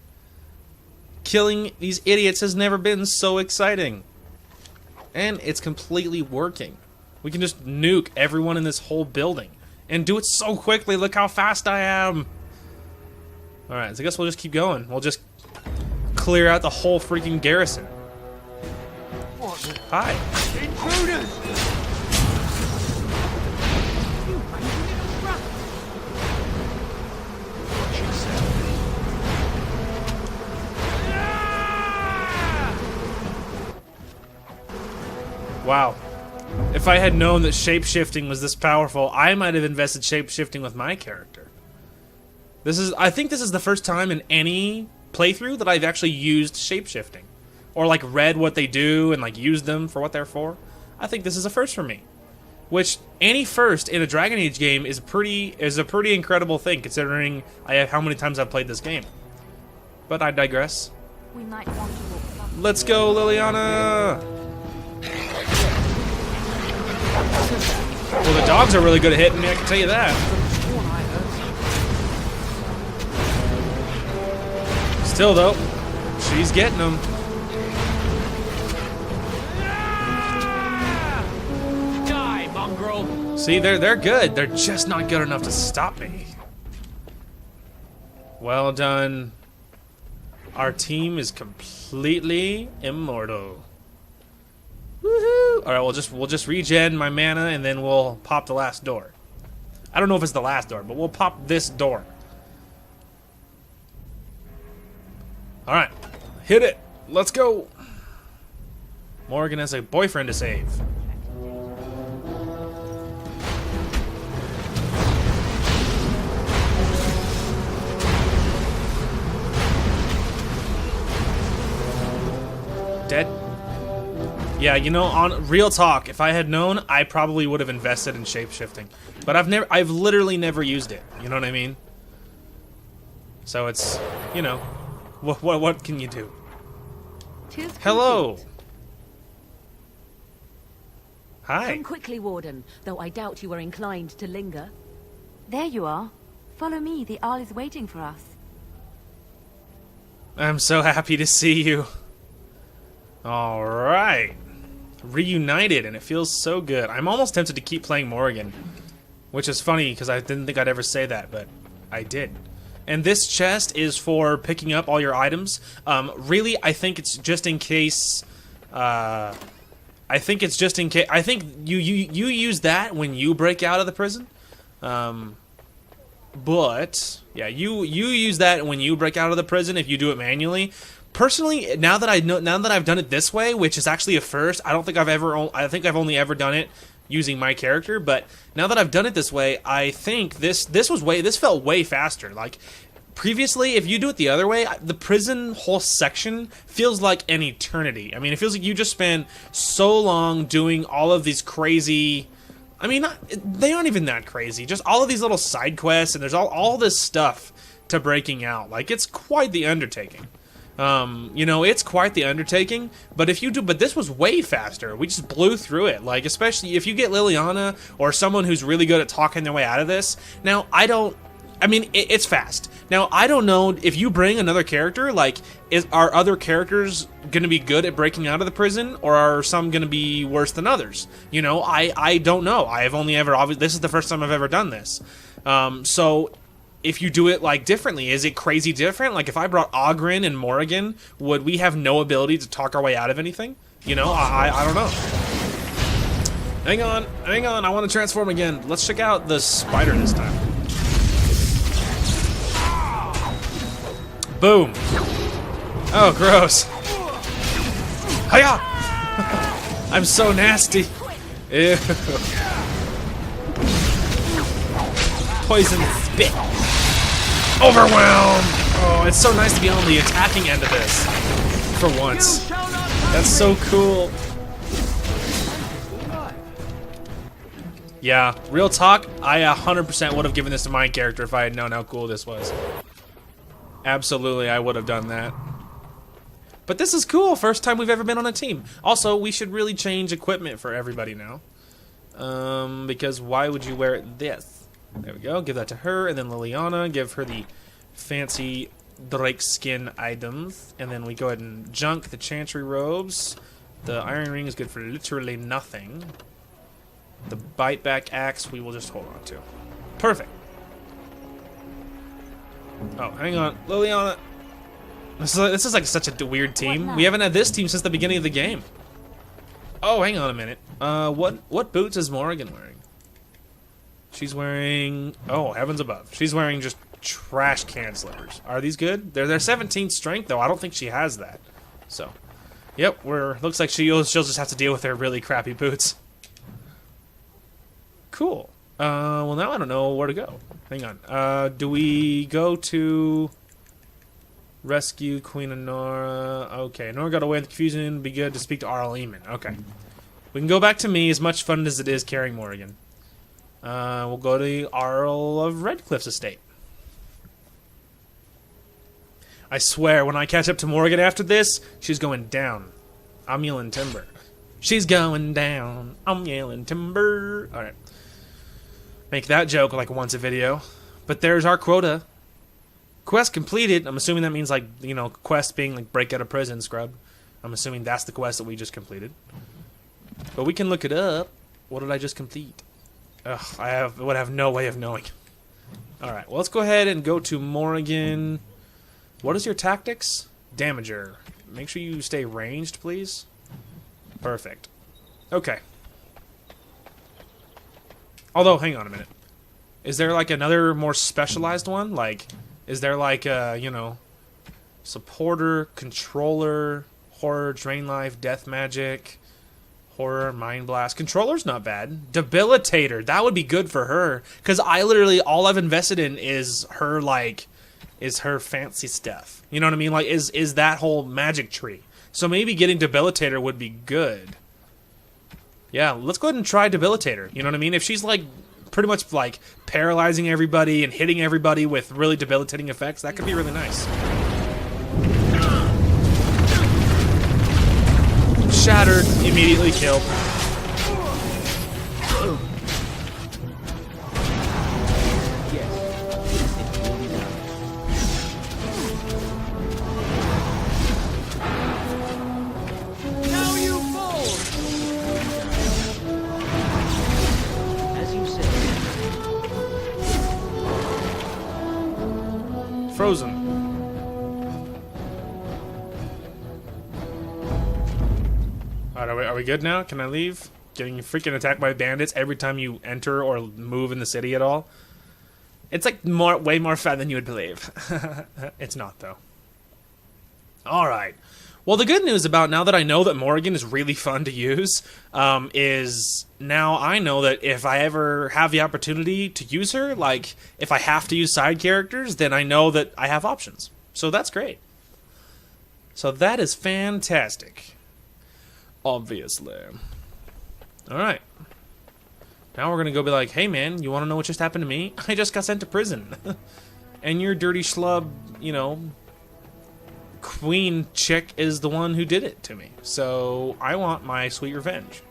Killing these idiots has never been so exciting. And it's completely working. We can just nuke everyone in this whole building. And do it so quickly. Look how fast I am. Alright, so I guess we'll just keep going. We'll just clear out the whole freaking garrison. Hi.
Intruders!
Wow. If I had known that shape-shifting was this powerful, I might have invested shape-shifting with my character. I think this is the first time in any playthrough that I've actually used shape-shifting. Or like read what they do and like used them for what they're for. I think this is a first for me. Which any first in a Dragon Age game is a pretty incredible thing, considering how many times I've played this game. But I digress.
We might want to walk some.
Let's go, Liliana! Well, the dogs are really good at hitting me, I can tell you that. Still, though, she's getting them.
Die, mongrel!
See, they're good. They're just not good enough to stop me. Well done. Our team is completely immortal. Woohoo! All right, we'll just regen my mana and then we'll pop the last door. I don't know if it's the last door, but we'll pop this door. All right, hit it. Let's go. Morgan has a boyfriend to save. Dead? Yeah, you know, on real talk, if I had known, I probably would have invested in shapeshifting. But I've literally never used it. You know what I mean? So it's, you know, what can you do? Hello. Hi.
Come quickly, Warden, though I doubt you are inclined to linger.
There you are. Follow me. The Arl is waiting for us.
I'm so happy to see you. All right. Reunited, and it feels so good. I'm almost tempted to keep playing Morrigan, which is funny because I didn't think I'd ever say that, but I did. And this chest is for picking up all your items. Really, I think it's just in case. I think it's just in case. I think you use that when you break out of the prison. But yeah, you use that when you break out of the prison if you do it manually. Personally, now that I've done it this way, which is actually a first, I think I've only ever done it using my character. But now that I've done it this way, I think this felt way faster. Like previously, if you do it the other way, the prison whole section feels like an eternity. I mean, it feels like you just spend so long doing all of these crazy. I mean, they aren't even that crazy. Just all of these little side quests, and there's all this stuff to breaking out. Like it's quite the undertaking. You know, it's quite the undertaking, but this was way faster. We just blew through it. Like, especially if you get Liliana or someone who's really good at talking their way out of this. Now, it's fast. Now, I don't know if you bring another character, like, are other characters gonna be good at breaking out of the prison, or are some gonna be worse than others? You know, I don't know. This is the first time I've ever done this. So if you do it like differently, is it crazy different? Like if I brought Ogren and Morrigan, would we have no ability to talk our way out of anything? You know, I don't know. Hang on, I want to transform again. Let's check out the spider this time. Boom. Oh, gross. Hiya! I'm so nasty. Ew. Poison spit. Overwhelmed! Oh, it's so nice to be on the attacking end of this. For once. That's so cool. Yeah, real talk, I 100% would have given this to my character if I had known how cool this was. Absolutely, I would have done that. But this is cool, first time we've ever been on a team. Also, we should really change equipment for everybody now. Because why would you wear this? There we go, give that to her, and then Liliana, give her the fancy Drake skin items. And then we go ahead and junk the Chantry robes. The Iron Ring is good for literally nothing. The Bite Back Axe we will just hold on to. Perfect. Oh, hang on, Liliana. This is like such a weird team. We haven't had this team since the beginning of the game. Oh, hang on a minute. What boots is Morrigan wearing? She's wearing, oh, heavens above. She's wearing just trash can slippers. Are these good? They're 17 strength though. I don't think she has that. So, yep, looks like she'll just have to deal with her really crappy boots. Cool. Well now I don't know where to go. Hang on. Do we go to rescue Queen Anora? Okay, Anora got away in the confusion. Be good to speak to Arl Eamon. Okay. We can go back to me, as much fun as it is carrying Morrigan. We'll go to the Earl of Redcliffe's estate. I swear, when I catch up to Morrigan after this, she's going down. I'm yelling timber. She's going down. I'm yelling timber. Alright. Make that joke like once a video. But there's our quota. Quest completed. I'm assuming that means, like, you know, quest being like break out of prison, scrub. I'm assuming that's the quest that we just completed. But we can look it up. What did I just complete? Ugh, I would have no way of knowing. Alright, well, let's go ahead and go to Morrigan. What is your tactics? Damager. Make sure you stay ranged, please. Perfect. Okay. Although, hang on a minute. Is there, like, another more specialized one? Like, is there, like, you know, supporter, controller, horror, drain life, death magic, horror, mind blast. Controller's not bad. Debilitator. That would be good for her. Because I literally, all I've invested in is her, like, is her fancy stuff. You know what I mean? Like, is that whole magic tree. So maybe getting Debilitator would be good. Yeah, let's go ahead and try Debilitator. You know what I mean? If she's, like, pretty much, like, paralyzing everybody and hitting everybody with really debilitating effects, that could be really nice. Shattered. Immediately killed. Frozen. Alright, are we good now? Can I leave? Getting freaking attacked by bandits every time you enter or move in the city at all? It's like way more fun than you would believe. It's not, though. Alright. Well, the good news about now that I know that Morrigan is really fun to use, is now I know that if I ever have the opportunity to use her, like, if I have to use side characters, then I know that I have options. So that's great. So that is fantastic. Obviously. Alright. Now we're gonna go be like, hey man, you wanna know what just happened to me? I just got sent to prison. And your dirty schlub, you know, queen chick is the one who did it to me. So I want my sweet revenge.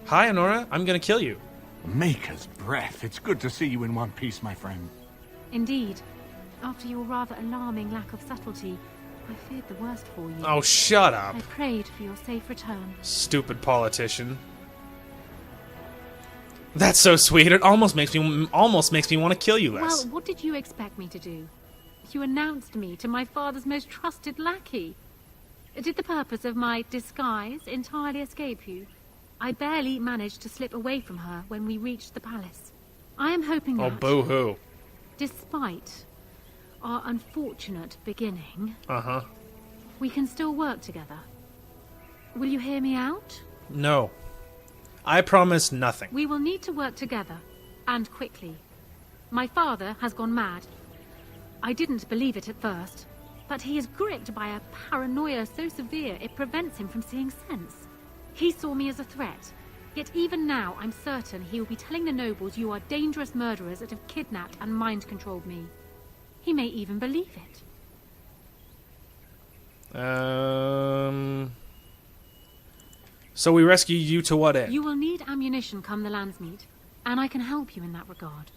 Hi, Anora. I'm gonna kill you.
Maker's breath. It's good to see you in one piece, my friend.
Indeed. After your rather alarming lack of subtlety, I feared the worst for you.
Oh, shut up.
I prayed for your safe return.
Stupid politician. That's so sweet. It almost makes me want to kill you less.
Well, what did you expect me to do? You announced me to my father's most trusted lackey. Did the purpose of my disguise entirely escape you? I barely managed to slip away from her when we reached the palace. I am hoping that...
Oh, boo-hoo.
Despite our unfortunate beginning...
Uh-huh.
We can still work together. Will you hear me out?
No. I promise nothing.
We will need to work together, and quickly. My father has gone mad. I didn't believe it at first, but he is gripped by a paranoia so severe it prevents him from seeing sense. He saw me as a threat, yet even now I'm certain he will be telling the nobles you are dangerous murderers that have kidnapped and mind-controlled me. He may even believe it.
So we rescue you to what end?
You will need ammunition come the Landsmeet, and I can help you in that regard.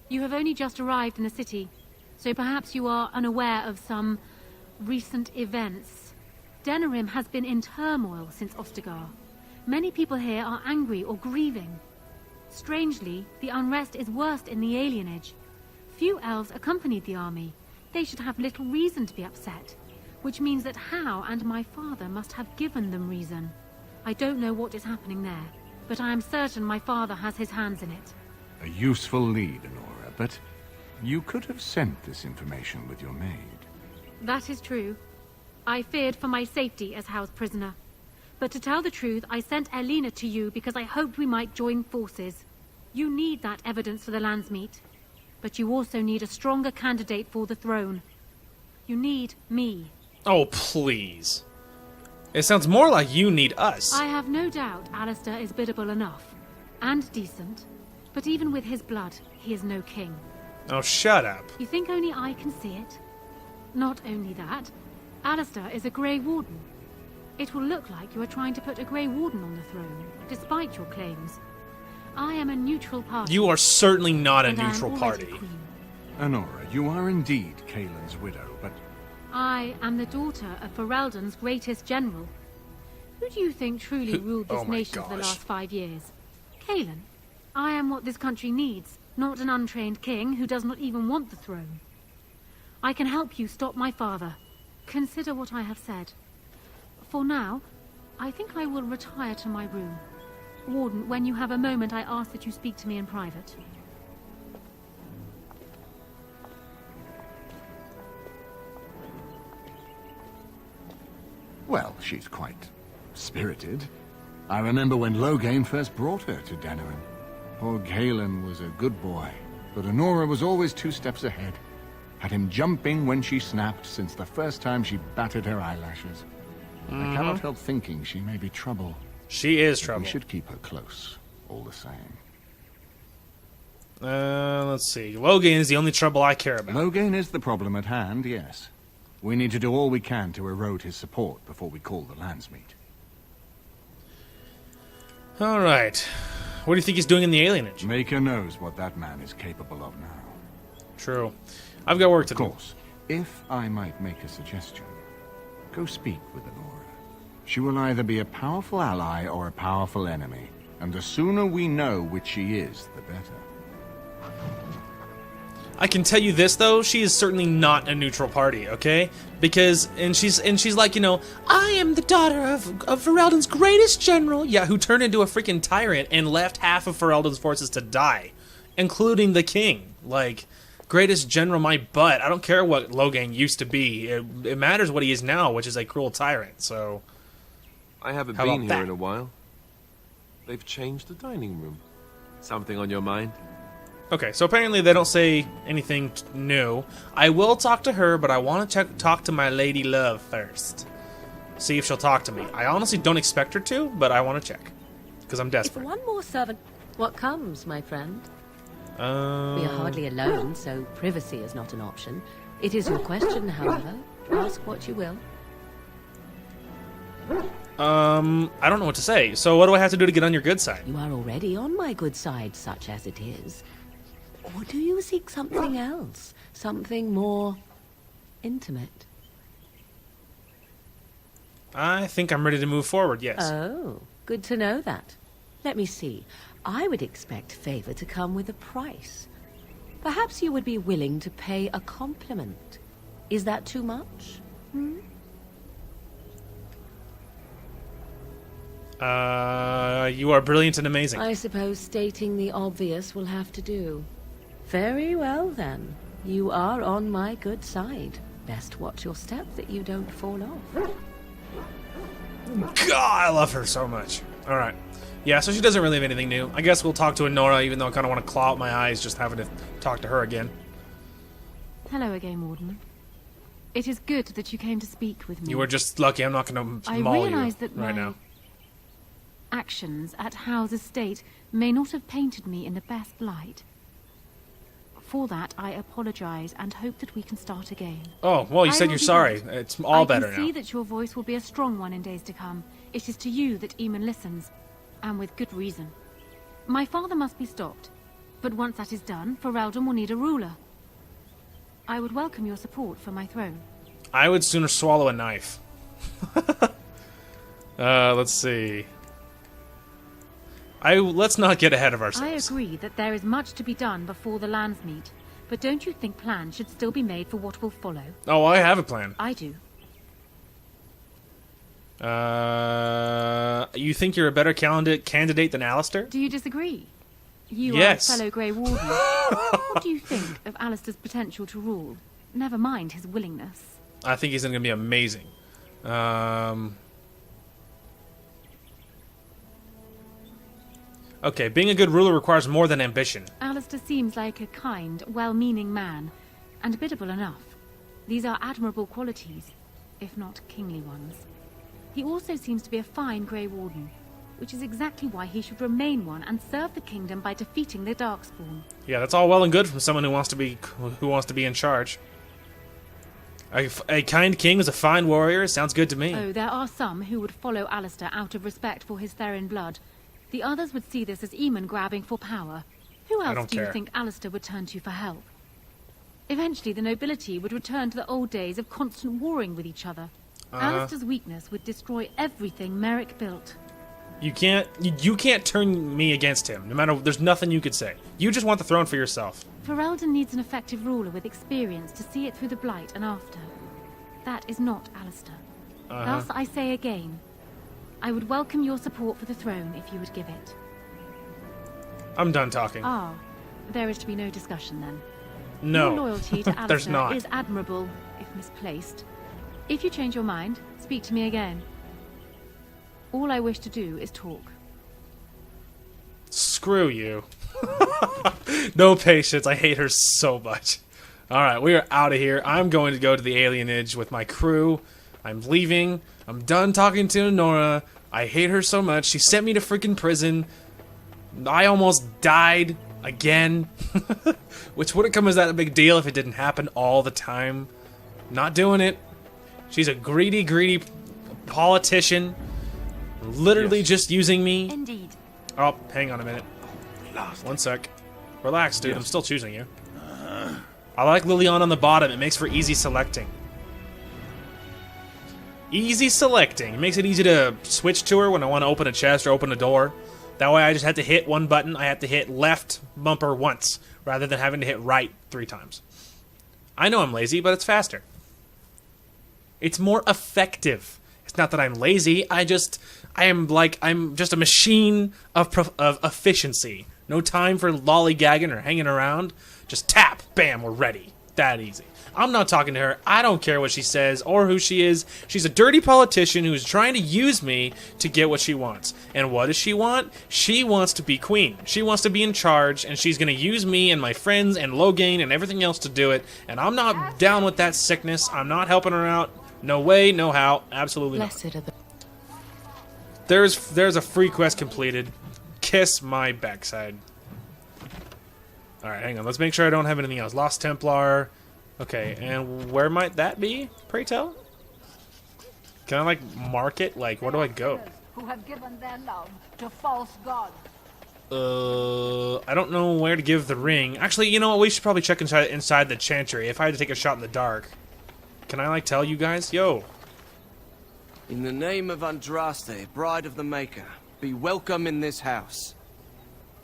You have only just arrived in the city, so perhaps you are unaware of some recent events. Denerim has been in turmoil since Ostagar. Many people here are angry or grieving. Strangely, the unrest is worst in the alienage. Few elves accompanied the army. They should have little reason to be upset, which means that Hal and my father must have given them reason. I don't know what is happening there, but I am certain my father has his hands in it.
A useful lead, Anora, but you could have sent this information with your maid.
That is true. I feared for my safety as Hal's prisoner. But to tell the truth, I sent Elena to you because I hoped we might join forces. You need that evidence for the Landsmeet, but you also need a stronger candidate for the throne. You need me.
Oh, please. It sounds more like you need us.
I have no doubt Alistair is biddable enough. And decent. But even with his blood, he is no king.
Oh, shut up.
You think only I can see it? Not only that, Alistair is a Grey Warden. It will look like you are trying to put a Grey Warden on the throne, despite your claims. I am a neutral party.
You are certainly not a
and I am
neutral
already
party.
queen.
Anora, you are indeed Kaelin's widow, but
I am the daughter of Ferelden's greatest general. Who do you think truly ruled this
Oh my
nation for the
gosh.
last 5 years? Kaelin. I am what this country needs, not an untrained king who does not even want the throne. I can help you stop my father. Consider what I have said. For now, I think I will retire to my room. Warden, when you have a moment, I ask that you speak to me in private.
well, she's quite spirited. I remember when Loghain first brought her to Denerim. Poor Galen was a good boy, but Anora was always 2 steps ahead. Had him jumping when she snapped since the first time she batted her eyelashes. I cannot help thinking she may be trouble.
She is
But
trouble.
we should keep her close, all the same.
Let's see. Loghain is the only trouble I care about.
Loghain is the problem at hand, yes. We need to do all we can to erode his support before we call the Landsmeet.
All right. What do you think he's doing in the alienage?
Maker knows what that man is capable of now.
True. I've got work to do.
Of course, if I might make a suggestion, go speak with Anora. She will either be a powerful ally or a powerful enemy, and the sooner we know which she is, the better.
I can tell you this though, she is certainly not a neutral party, okay? Because she's like, you know, I am the daughter of Ferelden's greatest general, yeah, who turned into a freaking tyrant and left half of Ferelden's forces to die, including the king. Like, greatest general my butt. I don't care what Loghain used to be. It matters what he is now, which is a cruel tyrant. So
I haven't
How
been
about
here
that?
in a while. They've changed the dining room. Something on your mind?
okay, so apparently they don't say anything new. I will talk to her, but I want to talk to my lady love first. See if she'll talk to me. I honestly don't expect her to, but I want to check. Because I'm
If
desperate.
one more servant... What comes, my friend? We are
Um,
hardly alone, so privacy is not an option. It is your question, however. Ask what you will.
I don't know what to say. So what do I have to do to get on your good side?
You are already on my good side, such as it is. Or do you seek something else? Something more intimate?
I think I'm ready to move forward, yes.
Oh, good to know that. Let me see. I would expect favor to come with a price. Perhaps you would be willing to pay a compliment. Is that too much?
You are brilliant and amazing.
I suppose stating the obvious will have to do. Very well, then. You are on my good side. Best watch your step that you don't fall off.
God, I love her so much. All right. Yeah, so she doesn't really have anything new. I guess we'll talk to Anora, even though I kind of want to claw out my eyes just having to talk to her again.
Hello again, Warden. It is good that you came to speak with me.
You were just lucky I'm not going to
I
maul you
realize that
right
my
now.
actions at Howe's estate may not have painted me in the best light. For that, I apologize and hope that we can start again.
Oh, well, you
I
said
will
you're
be
sorry.
back.
It's all better
I
now.
can see that your voice will be a strong one in days to come. It is to you that Eamon listens, and with good reason. My father must be stopped, but once that is done, Ferelden will need a ruler. I would welcome your support for my throne.
I would sooner swallow a knife. Let's see. Let's not get ahead of
I
ourselves.
agree that there is much to be done before the lands meet, but don't you think plans should still be made for what will follow?
Oh, I have a plan.
I do.
You think you're a better candidate than Alistair?
Do you disagree? You
Yes.
are a fellow Grey Warden. What do you think of Alistair's potential to rule? Never mind his willingness.
I think he's going to be amazing. Okay, being a good ruler requires more than ambition.
Alistair seems like a kind, well-meaning man, and biddable enough. These are admirable qualities, if not kingly ones. He also seems to be a fine Grey Warden, which is exactly why he should remain one and serve the kingdom by defeating the Darkspawn.
Yeah, that's all well and good from someone who wants to be in charge. A kind king is a fine warrior. Sounds good to me.
Oh, there are some who would follow Alistair out of respect for his Therin blood. The others would see this as Eamon grabbing for power. Who else do you think Alistair would turn to for help? Eventually, the nobility would return to the old days of constant warring with each other. Alistair's weakness would destroy everything Merrick built.
You can't turn me against him. No matter, there's nothing you could say. You just want the throne for yourself.
Ferelden needs an effective ruler with experience to see it through the Blight and after. That is not Alistair. Thus, I say again, I would welcome your support for the throne if you would give it.
I'm done talking.
Ah, there is to be no discussion then.
No.
Your loyalty to
There's
Alistair
not.
is admirable, if misplaced. If you change your mind, speak to me again. All I wish to do is talk.
Screw you. No patience. I hate her so much. Alright, we are out of here. I'm going to go to the alienage with my crew. I'm leaving. I'm done talking to Anora. I hate her so much. She sent me to freaking prison. I almost died again. Which wouldn't come as that big deal if it didn't happen all the time. Not doing it. She's a greedy politician. Literally just using me.
Indeed.
Oh, hang on a minute. One sec. Relax, dude. I'm still choosing you. I like Liliana on the bottom. It makes for easy selecting. Easy selecting. It makes it easy to switch to her when I want to open a chest or open a door. That way I just have to hit one button. I have to hit left bumper once, rather than having to hit right 3 times. I know I'm lazy, but it's faster. It's more effective. It's not that I'm lazy. I'm just a machine of efficiency. No time for lollygagging or hanging around. Just tap, bam, we're ready. That easy. I'm not talking to her. I don't care what she says or who she is. She's a dirty politician who's trying to use me to get what she wants. And what does she want? She wants to be queen. She wants to be in charge, and she's going to use me and my friends and Logain and everything else to do it. And I'm not down with that sickness. I'm not helping her out. No way, no how. Absolutely not. There's a free quest completed. Kiss my backside. Alright, hang on. Let's make sure I don't have anything else. Lost Templar. Okay, and where might that be, pray tell? Can I, like, mark it? Like, where do I go?
Who have given their love to false gods.
I don't know where to give the ring. Actually, you know what? We should probably check inside the chantry. If I had to take a shot in the dark. Can I, like, tell you guys? Yo.
In the name of Andraste, Bride of the Maker, be welcome in this house.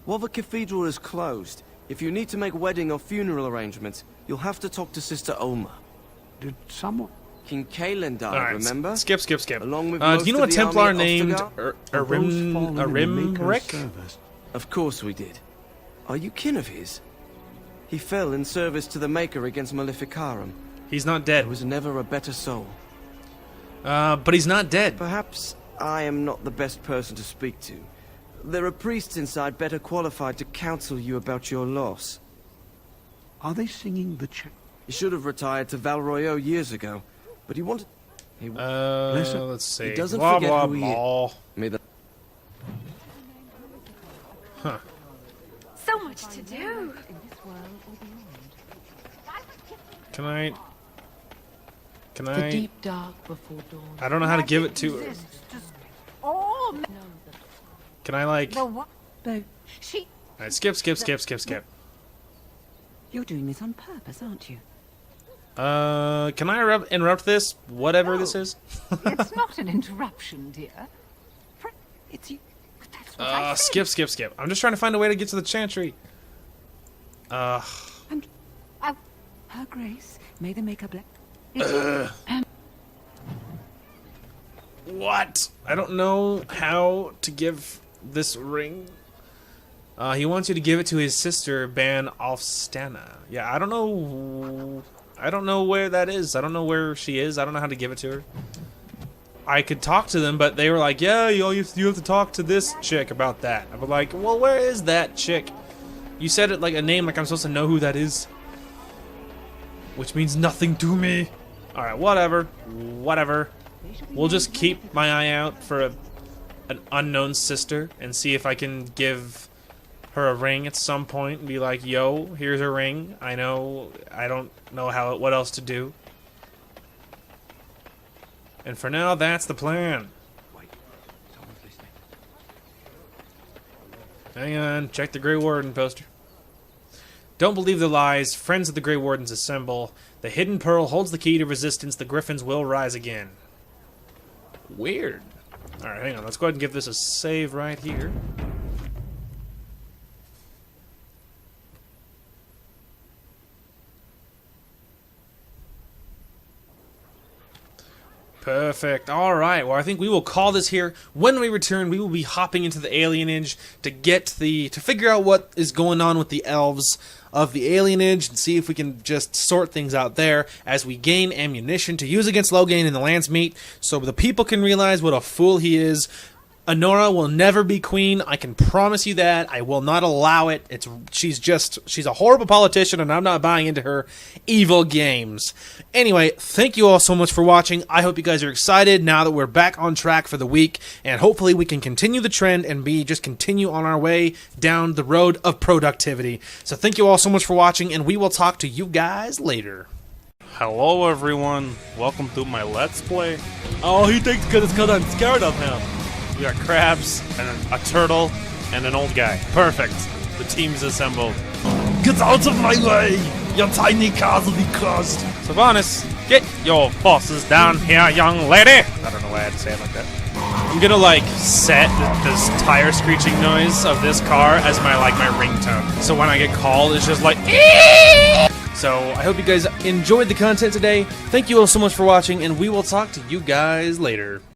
While the cathedral is closed, if you need to make wedding or funeral arrangements, you'll have to talk to Sister Olma.
Did someone...
King Kaelin died, remember?
Skip.
Along with
Do you know a Templar named
Arimric? Of course we did. Are you kin of his? He fell in service to the Maker against Maleficarum.
He's not dead.
There was never a better soul.
But he's not dead.
Perhaps I am not the best person to speak to. There are priests inside better qualified to counsel you about your loss.
Are they singing the chant?
He should have retired to Val Royeaux years ago, but he wanted...
let's see.
He doesn't
blah,
forget
blah,
who he
blah.
is. May the...
Huh.
So much to do.
Can
The
I...
deep dark before dawn.
I don't know how to give it to her.
All
Can I, like...
the what? She...
Alright, skip.
You're doing this on purpose, aren't you?
Can I interrupt this? Whatever this is?
It's not an interruption, dear. It's you. That's what I said.
Skip. I'm just trying to find a way to get to the chantry.
Her Grace, may the Maker bless.
What? I don't know how to give this ring. He wants you to give it to his sister, Ban Alfstana. Yeah, I don't know where that is. I don't know where she is. I don't know how to give it to her. I could talk to them, but they were like, yeah, you have to talk to this chick about that. I was like, well, where is that chick? You said it like a name, like I'm supposed to know who that is. Which means nothing to me. Alright, whatever. we'll just keep my eye out for an unknown sister and see if I can give her a ring at some point and be like, yo, here's a ring. I don't know what else to do. And for now, that's the plan. Hang on, check the Grey Warden poster. Don't believe the lies. Friends of the Grey Wardens assemble. The hidden pearl holds the key to resistance. The griffins will rise again. Weird. Alright, hang on. Let's go ahead and give this a save right here. Perfect. All right. Well, I think we will call this here. When we return, we will be hopping into the alienage to figure out what is going on with the elves of the alienage and see if we can just sort things out there as we gain ammunition to use against Logain in the Landsmeet, so the people can realize what a fool he is. Anora will never be queen. I can promise you that. I will not allow it. She's a horrible politician, and I'm not buying into her evil games. Anyway, thank you all so much for watching. I hope you guys are excited now that we're back on track for the week, and hopefully we can continue the trend and just continue on our way down the road of productivity. So thank you all so much for watching, and we will talk to you guys later.
Hello everyone, welcome to my Let's Play. Oh, he thinks it's because I'm scared of him. We got crabs, and a turtle, and an old guy. Perfect. The team's assembled. Get out of my way! Your tiny cars will be crushed. Sylvanas, get your horses down here, young lady! I don't know why I had to say it like that. I'm gonna, set this tire screeching noise of this car as my ringtone. So when I get called, it's just like, eeeeee! So I hope you guys enjoyed the content today. Thank you all so much for watching, and we will talk to you guys later.